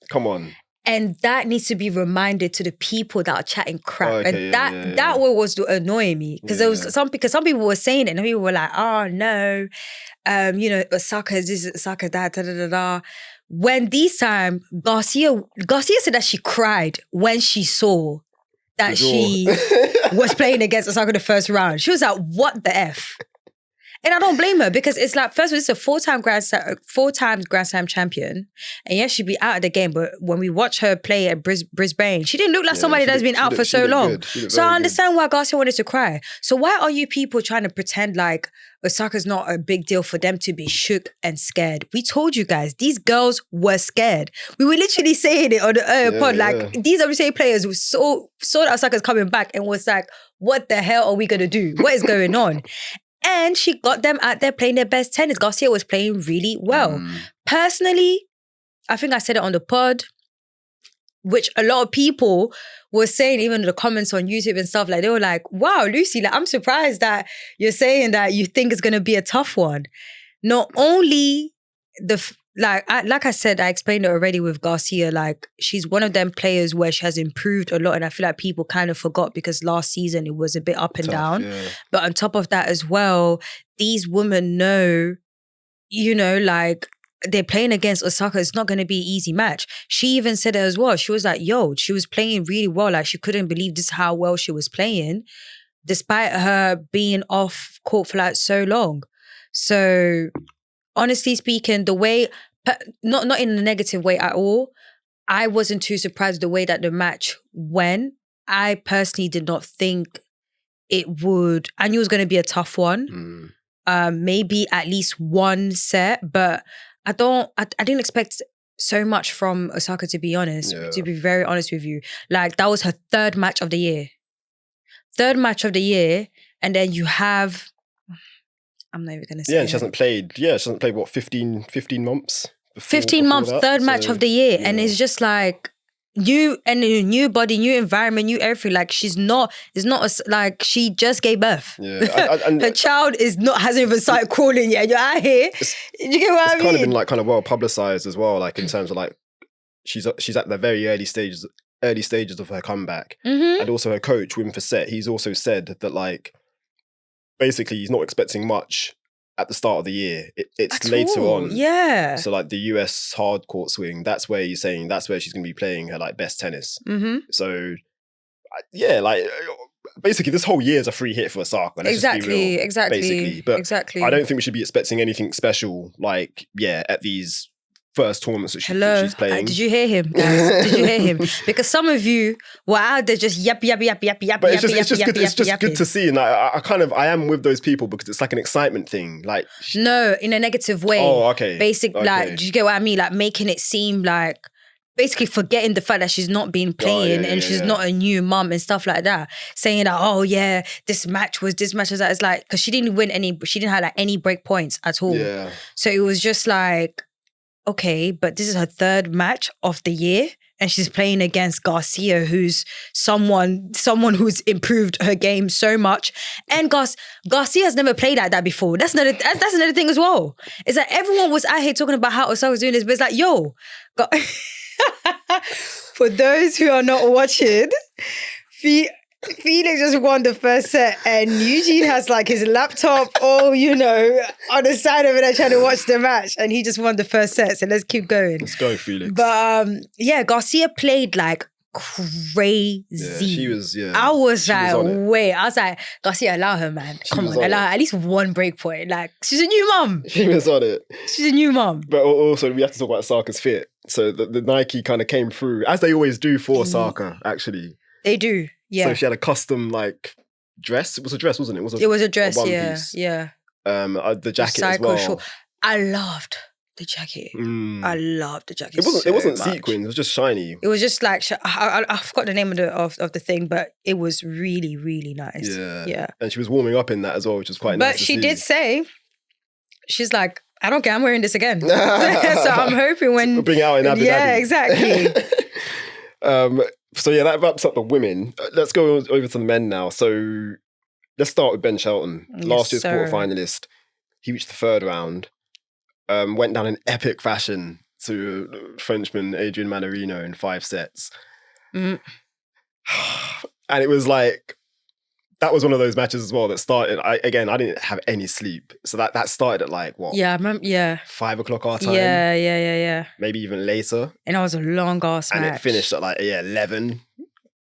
Come on.
And that needs to be reminded to the people that are chatting crap.
Oh, okay,
and that was annoying me. Because there was some people were saying it and people were like, oh no, Osaka is this, Osaka that, da da da da. When this time, Garcia said that she cried when she saw that she was playing against Osaka the first round. She was like, what the F? And I don't blame her, because it's like, first of all, it's a four-time Grand Slam champion. And yes, she'd be out of the game, but when we watch her play at Brisbane, she didn't look like somebody that's been out for so long. So I understand why Garcia wanted to cry. So why are you people trying to pretend like Osaka's not a big deal for them to be shook and scared? We told you guys, these girls were scared. We were literally saying it on the pod, like, these WTA players saw that Osaka's coming back and was like, what the hell are we going to do? What is going on? And she got them out there playing their best tennis. Garcia was playing really well. Personally, I think I said it on the pod, which a lot of people were saying, even in the comments on YouTube and stuff, like they were like, wow, Lucy, like I'm surprised that you're saying that you think it's going to be a tough one. Not only like I said, I explained it already with Garcia, like she's one of them players where she has improved a lot, and I feel like people kind of forgot because last season it was a bit up and down. Yeah. But on top of that as well, these women know you know, like, they're playing against Osaka. It's not going to be an easy match. She even said it as well. She was like, yo, she was playing really well. Like, she couldn't believe just how well she was playing, despite her being off court for like so long. So, honestly speaking, the way, not in a negative way at all, I wasn't too surprised the way that the match went. I personally did not think it would. I knew it was going to be a tough one. Maybe at least one set, but I didn't expect so much from Osaka, to be honest, to be very honest with you. Like, that was her third match of the year. And then you have, I'm not even going to say
and she hasn't played, what, 15 months?
15 months, third match of the year. Yeah. And it's just like, new body, new environment, new everything. Like, like she just gave birth. Yeah, and her child hasn't even started crawling yet. You're out here. You get what I mean?
It's kind of been like kind of well publicized as well. Like, in terms of like she's at the very early stages of her comeback, and also her coach Wim Fissette, he's also said that like basically he's not expecting much at the start of the year. It's later on.
Yeah.
So like the US hard court swing, that's where he's saying that's where she's going to be playing her like best tennis. So yeah, like basically this whole year is a free hit for Osaka.
Exactly.
But I don't think we should be expecting anything special like, at these first tournaments that she's playing.
Did you hear him, guys? Did you hear him? Because some of you were out there just yap. But
it's just good to see, and I am with those people because it's like an excitement thing. Like,
no, in a negative way.
Oh, okay.
Basically, like, do you get what I mean? Like, making it seem like basically forgetting the fact that she's not been playing and she's not a new mum and stuff like that. Saying that, this match was that. It's like, because she didn't have like any break points at all. Yeah. So it was just like, okay, but this is her third match of the year, and she's playing against Garcia, who's someone who's improved her game so much. And Garcia's never played like that before. That's another thing as well. It's like everyone was out here talking about how Osaka was doing this, but it's like, for those who are not watching, Felix just won the first set, and Eugene has like his laptop on the side of it and trying to watch the match, and he just won the first set. So let's keep going.
Let's go, Felix.
But Garcia played like crazy.
Yeah, she was. Yeah,
I was like, Garcia, allow her, man. Come on, allow her at least one break point. Like, she's a new mum.
She was on it.
She's a new mum.
But also, we have to talk about Osaka's fit. So the Nike kind of came through, as they always do for Osaka. Actually,
they do. Yeah.
So she had a custom like dress. It was a dress, wasn't it?
It was a dress.
One
Yeah.
piece.
Yeah.
The jacket as well.
Short. I loved the jacket. I loved the jacket.
It wasn't sequin. It was just shiny.
It was just like I forgot the name of the thing, but it was really, really nice. Yeah.
And she was warming up in that as well, which was quite nice.
But she did say, she's like, I don't care, I'm wearing this again. So I'm hoping when
we'll bring it out in Abu Dhabi.
Yeah, exactly.
So that wraps up the women. Let's go over to the men now. So let's start with Ben Shelton. Last year's quarterfinalist. He reached the third round. Went down in epic fashion to Frenchman Adrien Manarino in 5 sets. And it was like, that was one of those matches as well that started, I didn't have any sleep. So that started at like, what?
Yeah, I remember,
5 o'clock our time.
Yeah.
Maybe even later.
And it was a long ass match.
And it finished at like, 11,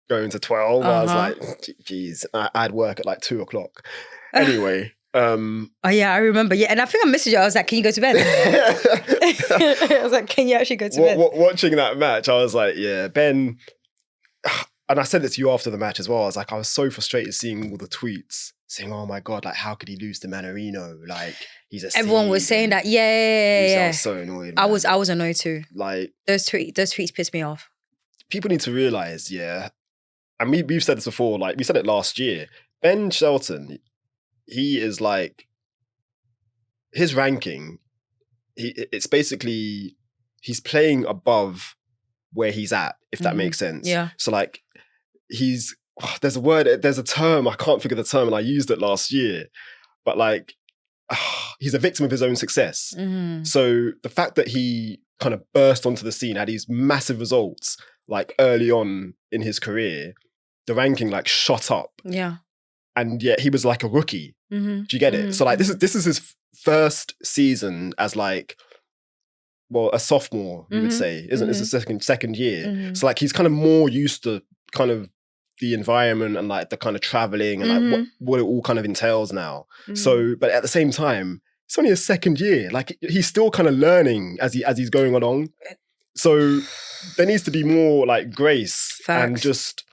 going to 12. I was like, geez, I had work at like 2 o'clock. Anyway.
I remember. Yeah, and I think I messaged you. I was like, can you go to bed? I was like, can you actually go to bed?
Watching that match, I was like, Ben... And I said this to you after the match as well. I was so frustrated seeing all the tweets saying, "Oh my God, like how could he lose to Manarino? Like he's a."
Everyone was saying that. Yeah.
I was so annoyed.
I was annoyed too.
Like
those tweets pissed me off.
People need to realize, and we've said this before. Like we said it last year. Ben Shelton, he is like his ranking. It's basically he's playing above where he's at, if that makes sense.
Yeah.
So like. There's a term, I can't figure the term, and I used it last year, but like, he's a victim of his own success. So the fact that he kind of burst onto the scene, had these massive results, like early on in his career, the ranking like shot up.
Yeah.
and yet he was like a rookie. Do you get it? So like this is his first season as like, well, a sophomore, you would say, isn't this the second year? So like he's kind of more used to kind of the environment and like the kind of traveling and like what it all kind of entails now. So, but at the same time, it's only his second year. Like he's still kind of learning as he's going along. So there needs to be more like grace and just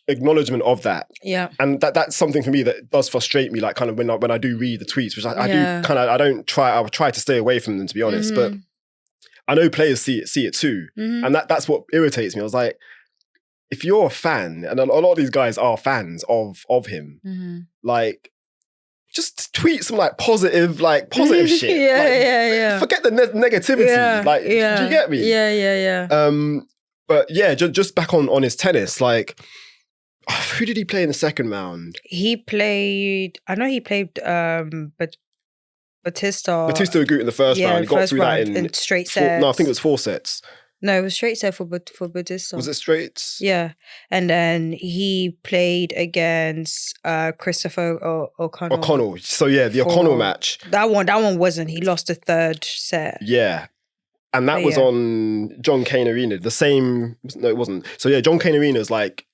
acknowledgement of that.
Yeah.
And that's something for me that does frustrate me, like kind of when I do read the tweets, which I do kind of, I try to stay away from them, to be honest, but I know players see it too. And that's what irritates me. I was like, if you're a fan, and a lot of these guys are fans of him, like, just tweet some like positive shit. Forget the negativity. Do you get me?
Yeah.
But yeah, just back on his tennis, like, who did he play in the second round?
I know he played Batista
Agut in the first round. He got through that in
straight sets.
No, I think it was 4 sets.
No, it was straight set for Batista.
Was it straights?
Yeah. And then he played against Christopher O'Connell.
So yeah, the O'Connell match.
That one wasn't. He lost the third set.
Yeah. And that was on John Cain Arena. The same... No, it wasn't. So yeah, John Cain Arena is like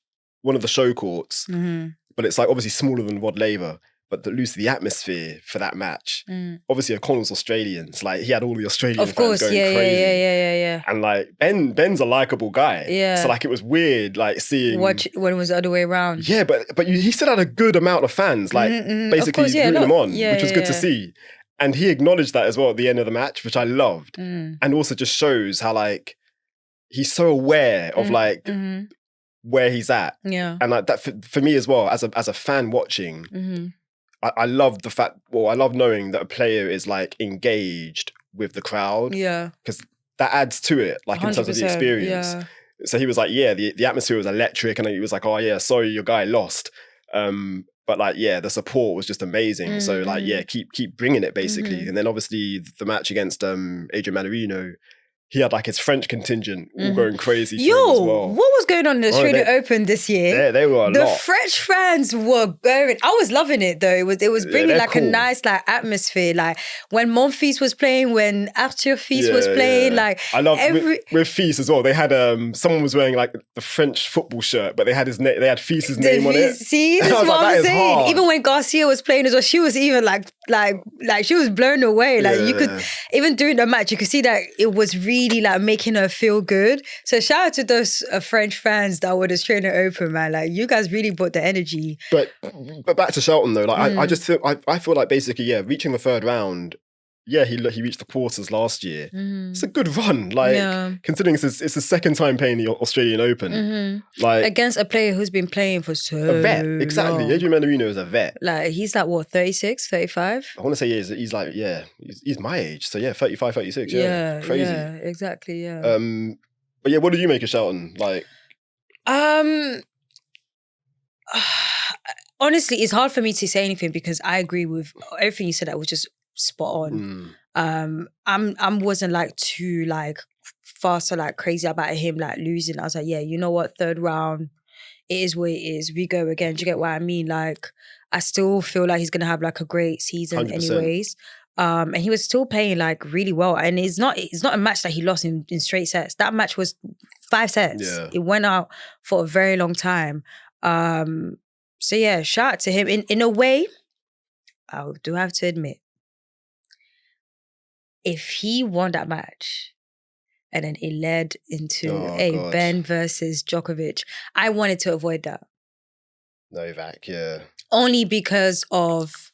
one of the show courts. But it's like obviously smaller than Rod Laver. But the atmosphere for that match, obviously O'Connell's Australian. So like he had all the Australian fans going crazy.
Yeah.
And like Ben's a likable guy.
Yeah.
So like it was weird like seeing...
when it was the other way around.
Yeah, but he still had a good amount of fans, like basically rooting him on, which was good to see. And he acknowledged that as well at the end of the match, which I loved. And also just shows how like he's so aware of like where he's at.
Yeah.
And like that for me as well, as a fan watching, I love the fact, I love knowing that a player is like engaged with the crowd.
Yeah.
Because that adds to it, like in terms of the experience.
Yeah.
So he was like, the atmosphere was electric, and he was like, oh yeah, sorry, your guy lost. But like, the support was just amazing. So like, keep bringing it basically. And then obviously the match against Adrian Manarino, he had like his French contingent all going crazy.
Yo,
as well.
What was going on in the Australian Open this year?
They were a lot.
The French fans were going. I was loving it though. It was bringing like cool. A nice like atmosphere. Like when Monfils was playing, when Arthur Fils was playing. Like
I love with Fils as well. They had someone was wearing like the French football shirt, but they had they had Fis's name on it.
See, that's what I'm saying. Hard. Even when Garcia was playing as well, she was even like she was blown away. Like you could even during the match, you could see that it was really like making her feel good. So shout out to those French fans that were the Australian Open, man. Like you guys really brought the energy.
But back to Shelton though, like I just feel I feel like basically reaching the third round. Yeah, he reached the quarters last year. It's a good run, like considering it's his second time playing the Australian Open, like
against a player who's been playing for
a vet. Exactly,
long.
Adrian Manarino is a vet.
Like he's like what 36, 35?
I want to say he's like he's my age, so 35, 36. Yeah, crazy.
Yeah, exactly. Yeah.
But yeah, what did you make of Shelton? Like,
honestly, it's hard for me to say anything because I agree with everything you said. That was just spot on. I wasn't like too like fast or like crazy about him like losing. I was like, you know what, third round, it is what it is. We go again. Do you get what I mean? Like, I still feel like he's gonna have like a great season 100%. Anyways. And he was still playing like really well. And it's not a match that he lost in straight sets. That match was 5 sets. Yeah. It went out for a very long time. So yeah, shout out to him. In a way, I do have to admit, if he won that match and then it led into Ben versus Djokovic, I wanted to avoid that.
Novak,
only because of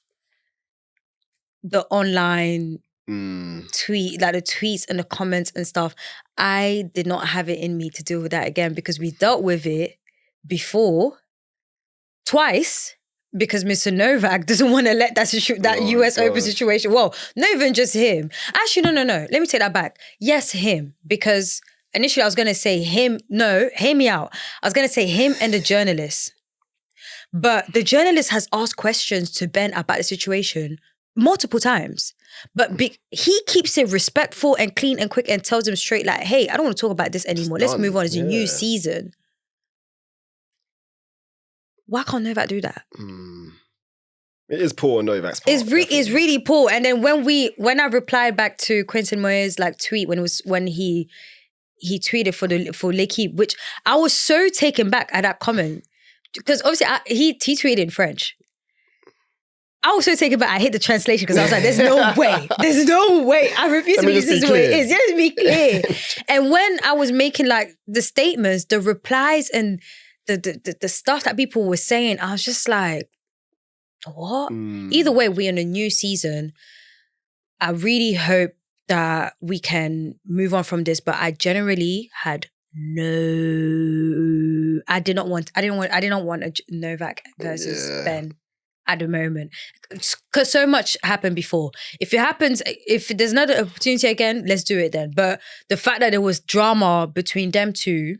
the online tweet, like the tweets and the comments and stuff. I did not have it in me to deal with that again because we dealt with it before twice. Because Mr. Novak doesn't want to let that US Open situation. Well, not even just him. Actually, no. Let me take that back. Yes, him. Because initially I was going to say him. No, hear me out. I was going to say him and the journalist. But the journalist has asked questions to Ben about the situation multiple times. But he keeps it respectful and clean and quick and tells him straight like, hey, I don't want to talk about this anymore. Let's move on. It's a new season. Why can't Novak do that?
It is poor on Novak's part.
It's really poor. And then when I replied back to Quentin Moyer's like tweet when he tweeted for L'Equipe, which I was so taken back at that comment because obviously he tweeted in French. I was so taken back. I hit the translation because I was like, "There's no way. There's no way. I refuse to believe this is the way it is. Just be clear." And when I was making like the statements, the replies, and the stuff that people were saying, I was just like, what? Either way, we're in a new season. I really hope that we can move on from this, but I generally had I didn't want a Novak versus Ben at the moment. Because so much happened before. If there's another opportunity again, let's do it then. But the fact that there was drama between them two,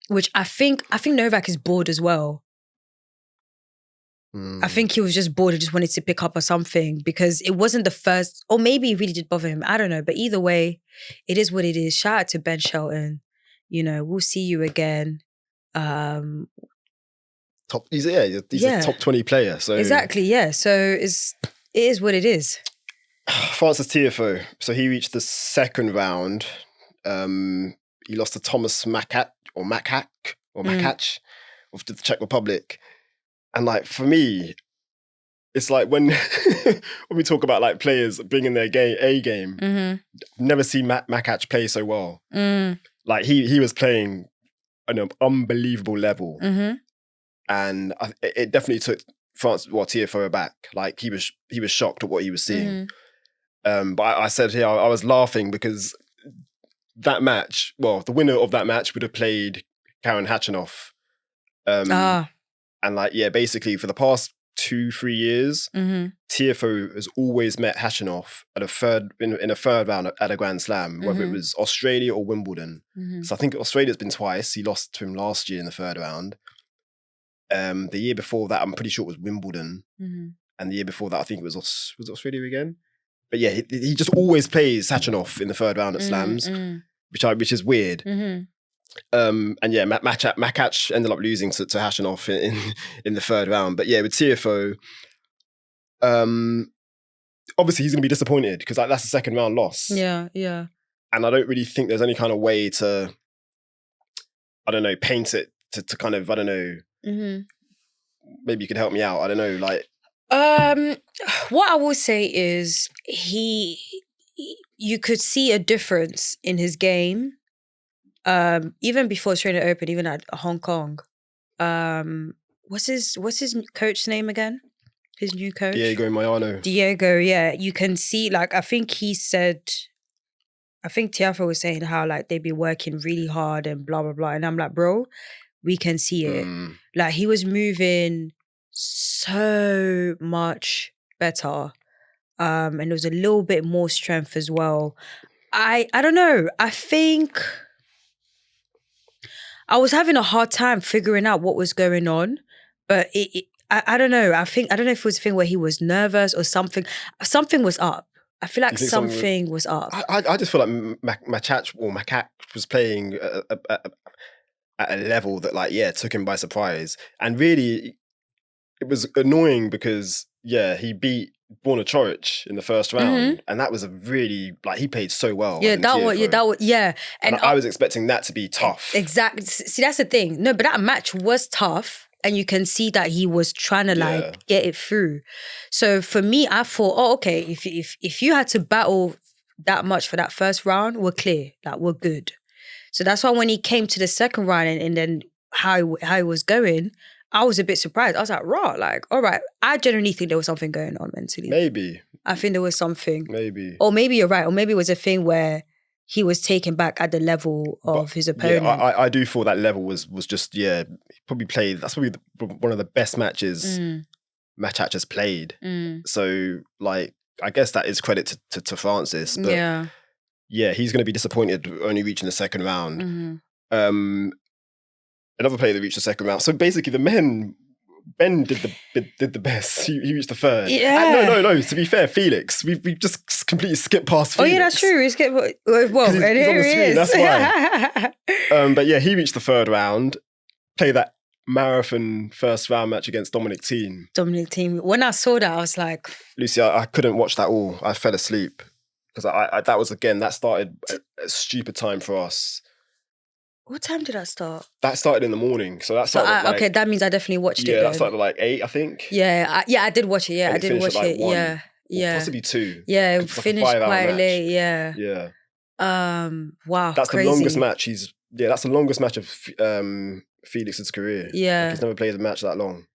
which I think Novak is bored as well. I think he was just bored and just wanted to pick up or something because it wasn't the first, or maybe it really did bother him. I don't know. But either way, it is what it is. Shout out to Ben Shelton. You know, we'll see you again.
He's a top 20 player. So
exactly, yeah. So it is what it is.
Frances Tiafoe. So he reached the second round. He lost to Thomas Makach of the Czech Republic. And like for me, it's like when we talk about like players bringing their game, never seen Makach play so well. Like he was playing at an unbelievable level, and it definitely took Tiafoe aback. Like he was shocked at what he was seeing. But I said here I was laughing because that match, the winner of that match would have played Karen Khachanov. And like, basically for the past 2-3 years, Tiafoe has always met Khachanov in a third round at a Grand Slam, whether it was Australia or Wimbledon. So I think Australia's been twice. He lost to him last year in the third round. The year before that, I'm pretty sure it was Wimbledon. And the year before that, I think it was Australia again. But yeah, he just always plays Khachanov in the third round at slams, which is weird. And yeah, Makach ended up losing to Khachanov in the third round. But yeah, with Tiafoe, obviously he's going to be disappointed because that's a second round loss.
Yeah.
And I don't really think there's any kind of way to, I don't know, paint it to kind of, I don't know, maybe you could help me out. I don't know, like.
What I will say is you could see a difference in his game. Even before Australian Open, even at Hong Kong. What's his coach's name again? His new coach?
Diego Moyano.
Diego, yeah. You can see, like, I think Tiafoe was saying how, like, they'd be working really hard and blah, blah, blah. And I'm like, bro, we can see it. Like, he was moving so much better. And there was a little bit more strength as well. I don't know. I think I was having a hard time figuring out what was going on, but I don't know. I don't know if it was a thing where he was nervous or something. Something was up. I feel like something was up.
I just feel like Makach was playing at a level that, like, took him by surprise. And really, it was annoying because, he beat Borna Coric in the first round, and that was a really, like, he played so well.
And
I was expecting that to be tough.
Exactly. See, that's the thing. No, but that match was tough, and you can see that he was trying to get it through. So for me, I thought, okay, if you had to battle that much for that first round, we're clear, like we're good. So that's why when he came to the second round and then how he was going, I was a bit surprised. I was like, raw, like, all right. I genuinely think there was something going on mentally.
Maybe.
I think there was something.
Maybe.
Or maybe you're right. Or maybe it was a thing where he was taken back at the level of his opponent.
Yeah, I do feel that level was just, he probably played, that's probably one of the best matches Makach has played. So, like, I guess that is credit to Frances. But yeah, he's going to be disappointed only reaching the second round. Another player that reached the second round. So basically, the men, Ben did the best. He reached the third.
Yeah.
No. To be fair, Felix, we just completely skipped past Felix.
Oh yeah, that's true. We skipped. Well, and here he is.
That's why. But yeah, he reached the third round. Played that marathon first round match against Dominic Thiem.
When I saw that, I was like...
Lucy, I couldn't watch that all. I fell asleep. Because that started at a stupid time for us.
What time did that start?
That started in the morning. So that started
okay, that means I definitely watched it.
Yeah, that started at like 8, I think.
Yeah, I did watch it. Yeah,
and
I did watch it.
1,
yeah.
Possibly 2.
Yeah, it finished quite late. Yeah.
Yeah.
Wow.
That's
crazy.
the longest match that's the longest match of Felix's career.
Yeah.
Like, he's never played a match that long.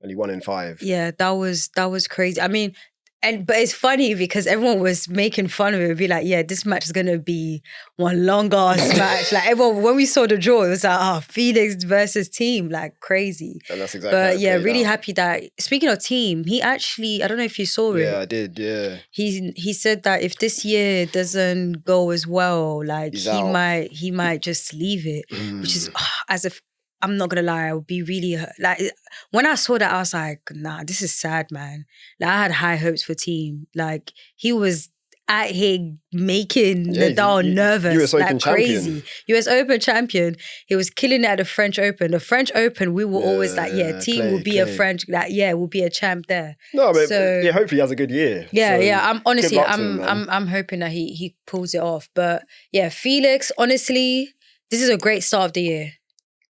And he won in 5.
Yeah, that was crazy. I mean, but it's funny because everyone was making fun of it. It'd be like, yeah, this match is gonna be one long ass match. Like everyone, when we saw the draw, it was like, Felix versus Thiem, like crazy.
And that's exactly.
But yeah, really happy that. Speaking of Thiem, he actually, I don't know if you saw it.
Yeah, I did. Yeah.
He said that if this year doesn't go as well, like he might just leave it, which is as if. I'm not gonna lie, I would be really like when I saw that, I was like, nah, this is sad, man. Like I had high hopes for Thiem. Like he was out here making Nadal nervous,
US Open
crazy.
champion.
US Open champion. He was killing it at the French Open. The French Open, we were always like, Thiem will be a French, will be a champ there.
No, but hopefully he has a good year.
I'm honestly, I'm hoping that he pulls it off. But yeah, Felix, honestly, this is a great start of the year.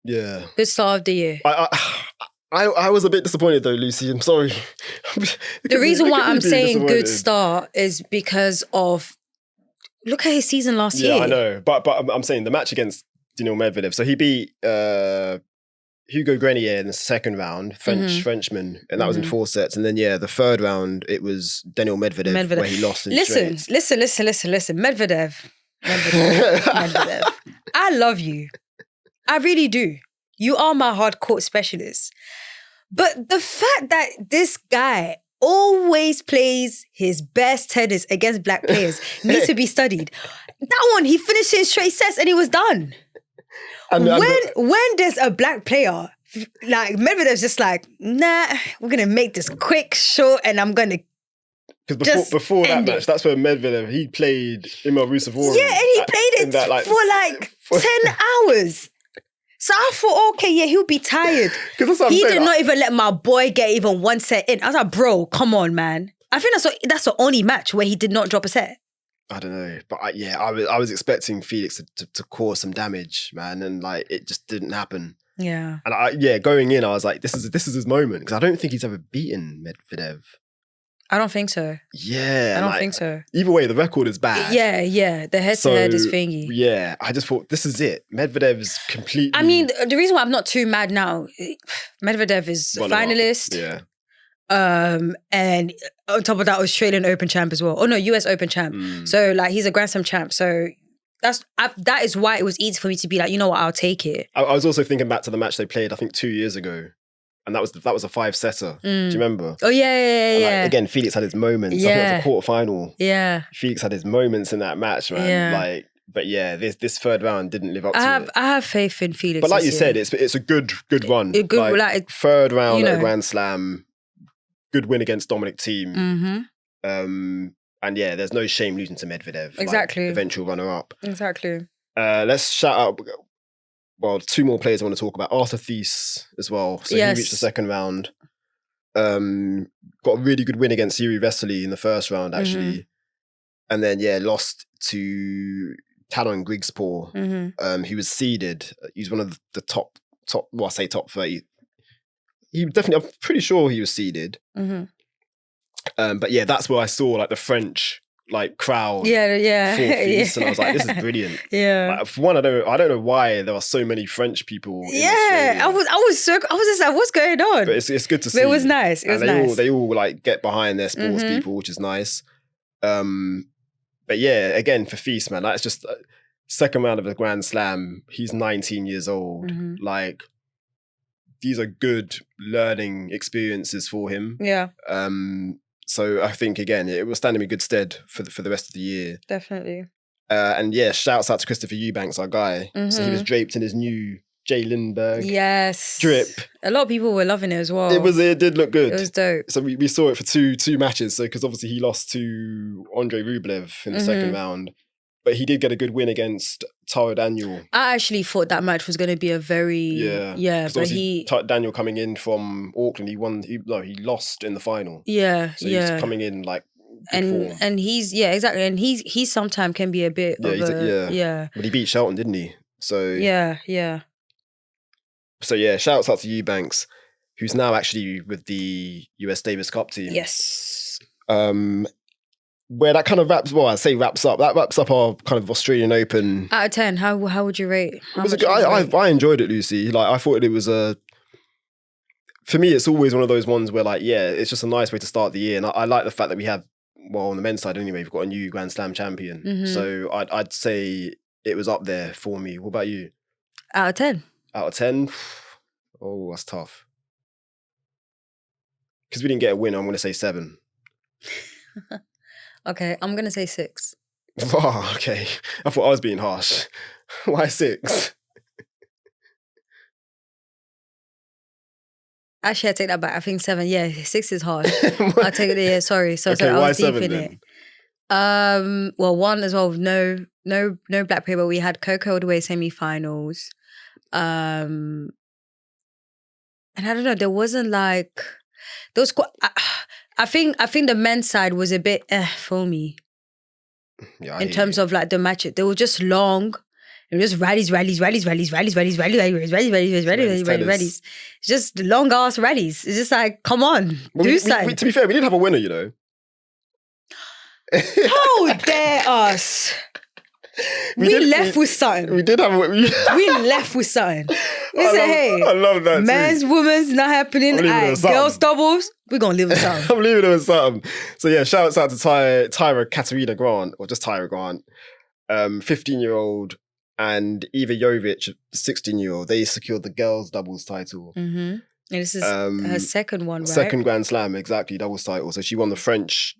Yeah.
Good start of the year.
I was a bit disappointed though, Lucy. I'm sorry.
The reason why I'm saying good start is because of look at his season last year.
Yeah, I know. But I'm saying the match against Daniil Medvedev. So he beat Hugo Grenier in the second round, Frenchman, and that was in 4 sets. And then the third round it was Daniil Medvedev. Where he lost in straight.
Listen. Medvedev. I love you. I really do. You are my hard court specialist. But the fact that this guy always plays his best tennis against black players needs to be studied. That one, he finished in straight sets and he was done. When there's a black player, like Medvedev's just like, nah, we're going to make this quick, short, and I'm going to
Because before that match, that's where Medvedev, he played Emil Rusev.
Yeah, and he played it for 10 hours. So I thought, okay, he'll be tired. He did not even let my boy get even 1 set in. I was like, bro, come on, man. I think that's the only match where he did not drop a set.
I don't know. But I was expecting Felix to cause some damage, man. And like, it just didn't happen.
Yeah.
And going in, I was like, this is his moment. Because I don't think he's ever beaten Medvedev.
I don't think so.
Yeah.
I don't think so.
Either way, the record is bad.
Yeah. The head-to-head is thingy.
Yeah. I just thought, this is it. Medvedev's completely...
I mean, the reason why I'm not too mad now, Medvedev is a finalist.
Yeah.
And on top of that, Australian Open champ as well. Oh no, US Open champ. So like, he's a Grand Slam champ. So that is why it was easy for me to be like, you know what, I'll take it.
I was also thinking back to the match they played, I think 2 years ago. And that was a 5-setter. Do you remember?
Oh, yeah.
Again, Felix had his moments.
Yeah.
I think it was a quarterfinal.
Yeah.
Felix had his moments in that match, man.
Yeah.
But yeah, this third round didn't live up to it.
I have faith in Felix.
But like you said, it's a good run. Third round at a Grand Slam, good win against Dominic Thiem.
Mm-hmm.
And yeah, there's no shame losing to Medvedev.
Exactly.
Eventual runner-up.
Exactly.
Let's shout out... Well, 2 more players I want to talk about. Arthur Thies as well. So he reached the second round. Got a really good win against Yuri Vesely in the first round, actually. And then, lost to Talon Grigspor. He was seeded. He's one of the top, well, I say top 30. I'm pretty sure he was seeded. But yeah, that's where I saw like the French crowd.
Yeah.
For Thies, and I was like, this is brilliant.
Yeah.
Like, for one, I don't know why there are so many French people.
I was just like, what's going on?
But it's good to see.
But it was nice.
They all like get behind their sports people, which is nice. But yeah, again for Thies, man, it's just second round of a Grand Slam. He's 19 years old. Like, these are good learning experiences for him.
Yeah.
So I think, again, it will stand him in good stead for the rest of the year.
Definitely.
And yeah, shouts out to Christopher Eubanks, our guy. So he was draped in his new Jay Lindbergh drip.
A lot of people were loving it as well.
It did look good.
It was dope.
So we saw it for two matches. So because obviously he lost to Andrei Rublev in the second round. But he did get a good win against Tyra Daniel.
I actually thought that match was going to be a very... but
Daniel coming in from Auckland, he lost in the final.
Yeah,
so he's coming in like good form.
And he's... Yeah, exactly. And he sometimes can be a bit
But he beat Shelton, didn't he? So...
Yeah.
So yeah, shouts out to Eubanks, who's now actually with the US Davis Cup team.
Yes.
Where that kind of wraps up. That wraps up our kind of Australian Open.
Out of 10, how would you rate?
I enjoyed it, Lucy. Like I thought it was for me, it's always one of those ones where like, yeah, it's just a nice way to start the year. And I like the fact that we have, well, on the men's side anyway, we've got a new Grand Slam champion. Mm-hmm. So I'd say it was up there for me. What about you?
Out of 10.
Out of 10? Oh, that's tough. Because we didn't get a win, I'm going to say 7.
Okay, I'm going to say 6.
Oh, okay. I thought I was being harsh. Why 6?
Actually, I take that back. I think 7. Yeah, 6 is harsh. I'll take it. Yeah, sorry. So I was deep 7, in then? It. Well, 1 as well. No black paper. We had Coco all the way semi-finals. And I don't know. There wasn't like those. I think the men's side was a bit for me. Yeah, in terms of like the matches, they were just long. It was just rallies. It's just long ass rallies. It's just like, come on, do something.
To be fair, we didn't have a winner, you know.
How dare us? We left with something.
We did have a winner.
We left with something. We said, hey,
I love that
men's, women's, not happening. Girls doubles, we're going to leave with something.
I'm leaving it with something. So yeah, shouts out to Tyra Caterina Grant, or just Tyra Grant, 15-year-old, and Eva Jovic, 16-year-old. They secured the girls doubles title.
Mm-hmm. And this is her second one, right?
Second Grand Slam, exactly, doubles title. So she won the French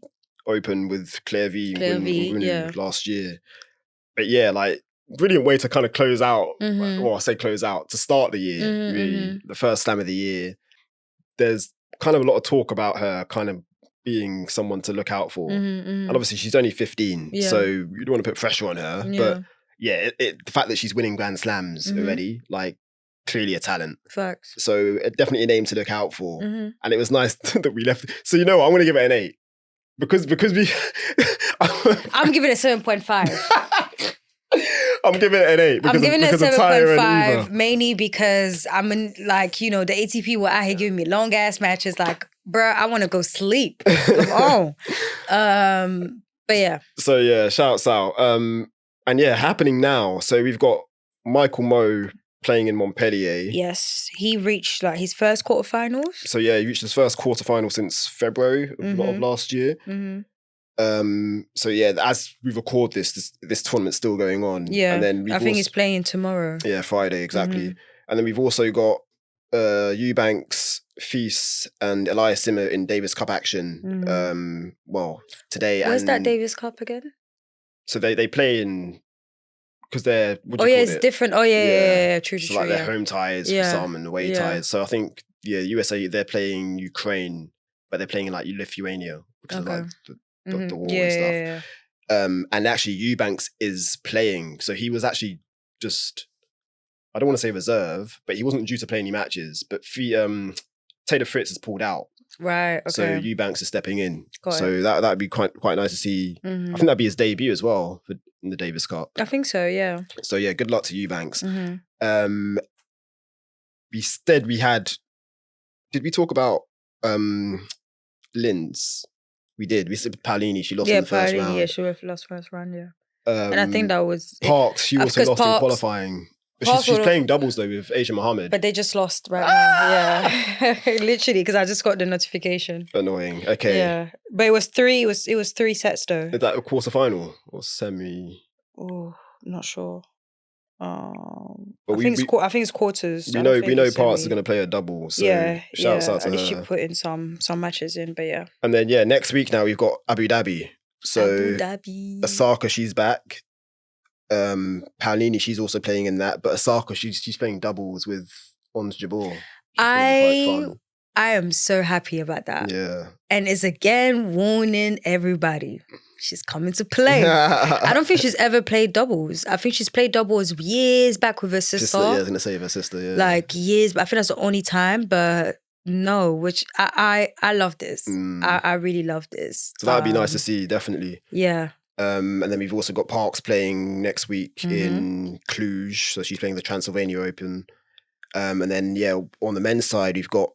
Open with Claire V last year. But yeah, like, brilliant way to kind of close out. Mm-hmm. Well, I say close out, to start the year, really. The first slam of the year. There's kind of a lot of talk about her kind of being someone to look out for. And obviously she's only 15, so you don't want to put pressure on her. Yeah. But yeah, the fact that she's winning Grand Slams already, like, clearly a talent.
Facts.
So definitely a name to look out for. And it was nice that we left. So you know what, I'm going to give it an 8. Because we...
I'm giving it 7.5.
I'm giving it an 8.
I'm giving it 7.5 mainly because I'm in, like, you know, the ATP were out here giving me long ass matches. Like, bruh, I want to go sleep. Come on. But yeah.
So yeah, shouts out. And yeah, happening now. So we've got Michael Mmoh playing in Montpellier.
Yes, he reached like his first quarterfinals.
So yeah, he reached his first quarterfinal since February of last year. So yeah, as we record this tournament's still going on.
Yeah, and then I think he's playing tomorrow.
Yeah, Friday, exactly. And then we've also got Eubanks, Fils and Auger-Aliassime in Davis Cup action. Well, today.
Where's that Davis Cup again?
So they play in, because they're,
it's different. Oh yeah, true.
So like their home ties for some and away ties. So I think USA, they're playing Ukraine, but they're playing in like Lithuania because of like the war and stuff. And actually Eubanks is playing, so he was actually just, I don't want to say reserve, but he wasn't due to play any matches, but Taylor Fritz has pulled out.
Right, okay.
So Eubanks is stepping in. So that'd be quite nice to see. I think that'd be his debut as well in the Davis Cup.
I think so, yeah.
So yeah, good luck to Eubanks. Instead we had, did we talk about Linz? We did. We said Paolini, she lost in the first round.
Yeah, she lost first round, yeah. And I think that was...
Parks, she also lost in qualifying. She's playing doubles though with Asia Mohammed.
But they just lost right now. Yeah. Literally, because I just got the notification.
Annoying. Okay.
Yeah. But it was 3 sets though.
Is that a quarterfinal or semi?
Oh, not sure. I think it's quarters.
We know Parks is going to play a double. So shouts out to her.
At least she put in some matches in, but yeah.
And then next week now we've got Abu Dhabi. So Osaka, she's back. Paolini, she's also playing in that, but Osaka, she's playing doubles with Ons Jabeur.
I am so happy about that.
Yeah.
And it's again warning everybody. She's coming to play. I don't think she's ever played doubles. I think she's played doubles years back with her sister.
Yeah, I was going to say with her sister, yeah.
Like years, but I think that's the only time. But no, which I love this. I really love this.
So that would be nice to see, definitely.
Yeah.
And then we've also got Parks playing next week in Cluj. So she's playing the Transylvania Open. And then, on the men's side, we've got,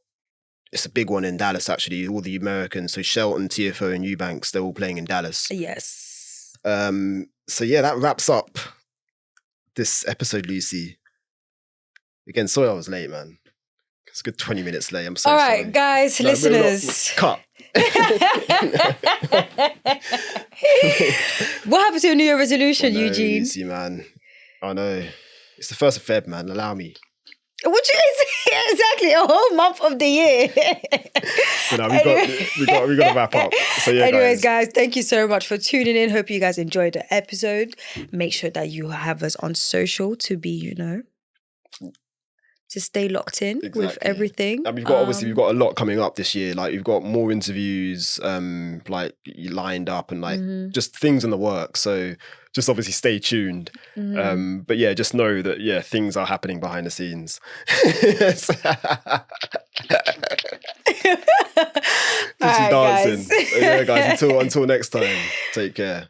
it's a big one in Dallas, actually, all the Americans. So Shelton, Tiafoe and Eubanks, they're all playing in Dallas.
Yes.
So that wraps up this episode, Lucy. Again, sorry I was late, man. It's a good 20 minutes late. I'm so sorry.
All right, guys, listeners.
Cut.
What happened to your New Year resolution, Eugene?
Lucy, man. I know. It's the 1st of Feb, man. Allow me.
What you exactly a whole month of the year.
So now we got to wrap up. So
anyways, guys, thank you so much for tuning in. Hope you guys enjoyed the episode. Make sure that you have us on social to be, to stay locked in with everything.
And we've got we've got a lot coming up this year. Like we've got more interviews lined up and just things in the works. So just obviously stay tuned. But just know that things are happening behind the scenes. Dancing. Guys, until next time. Take care.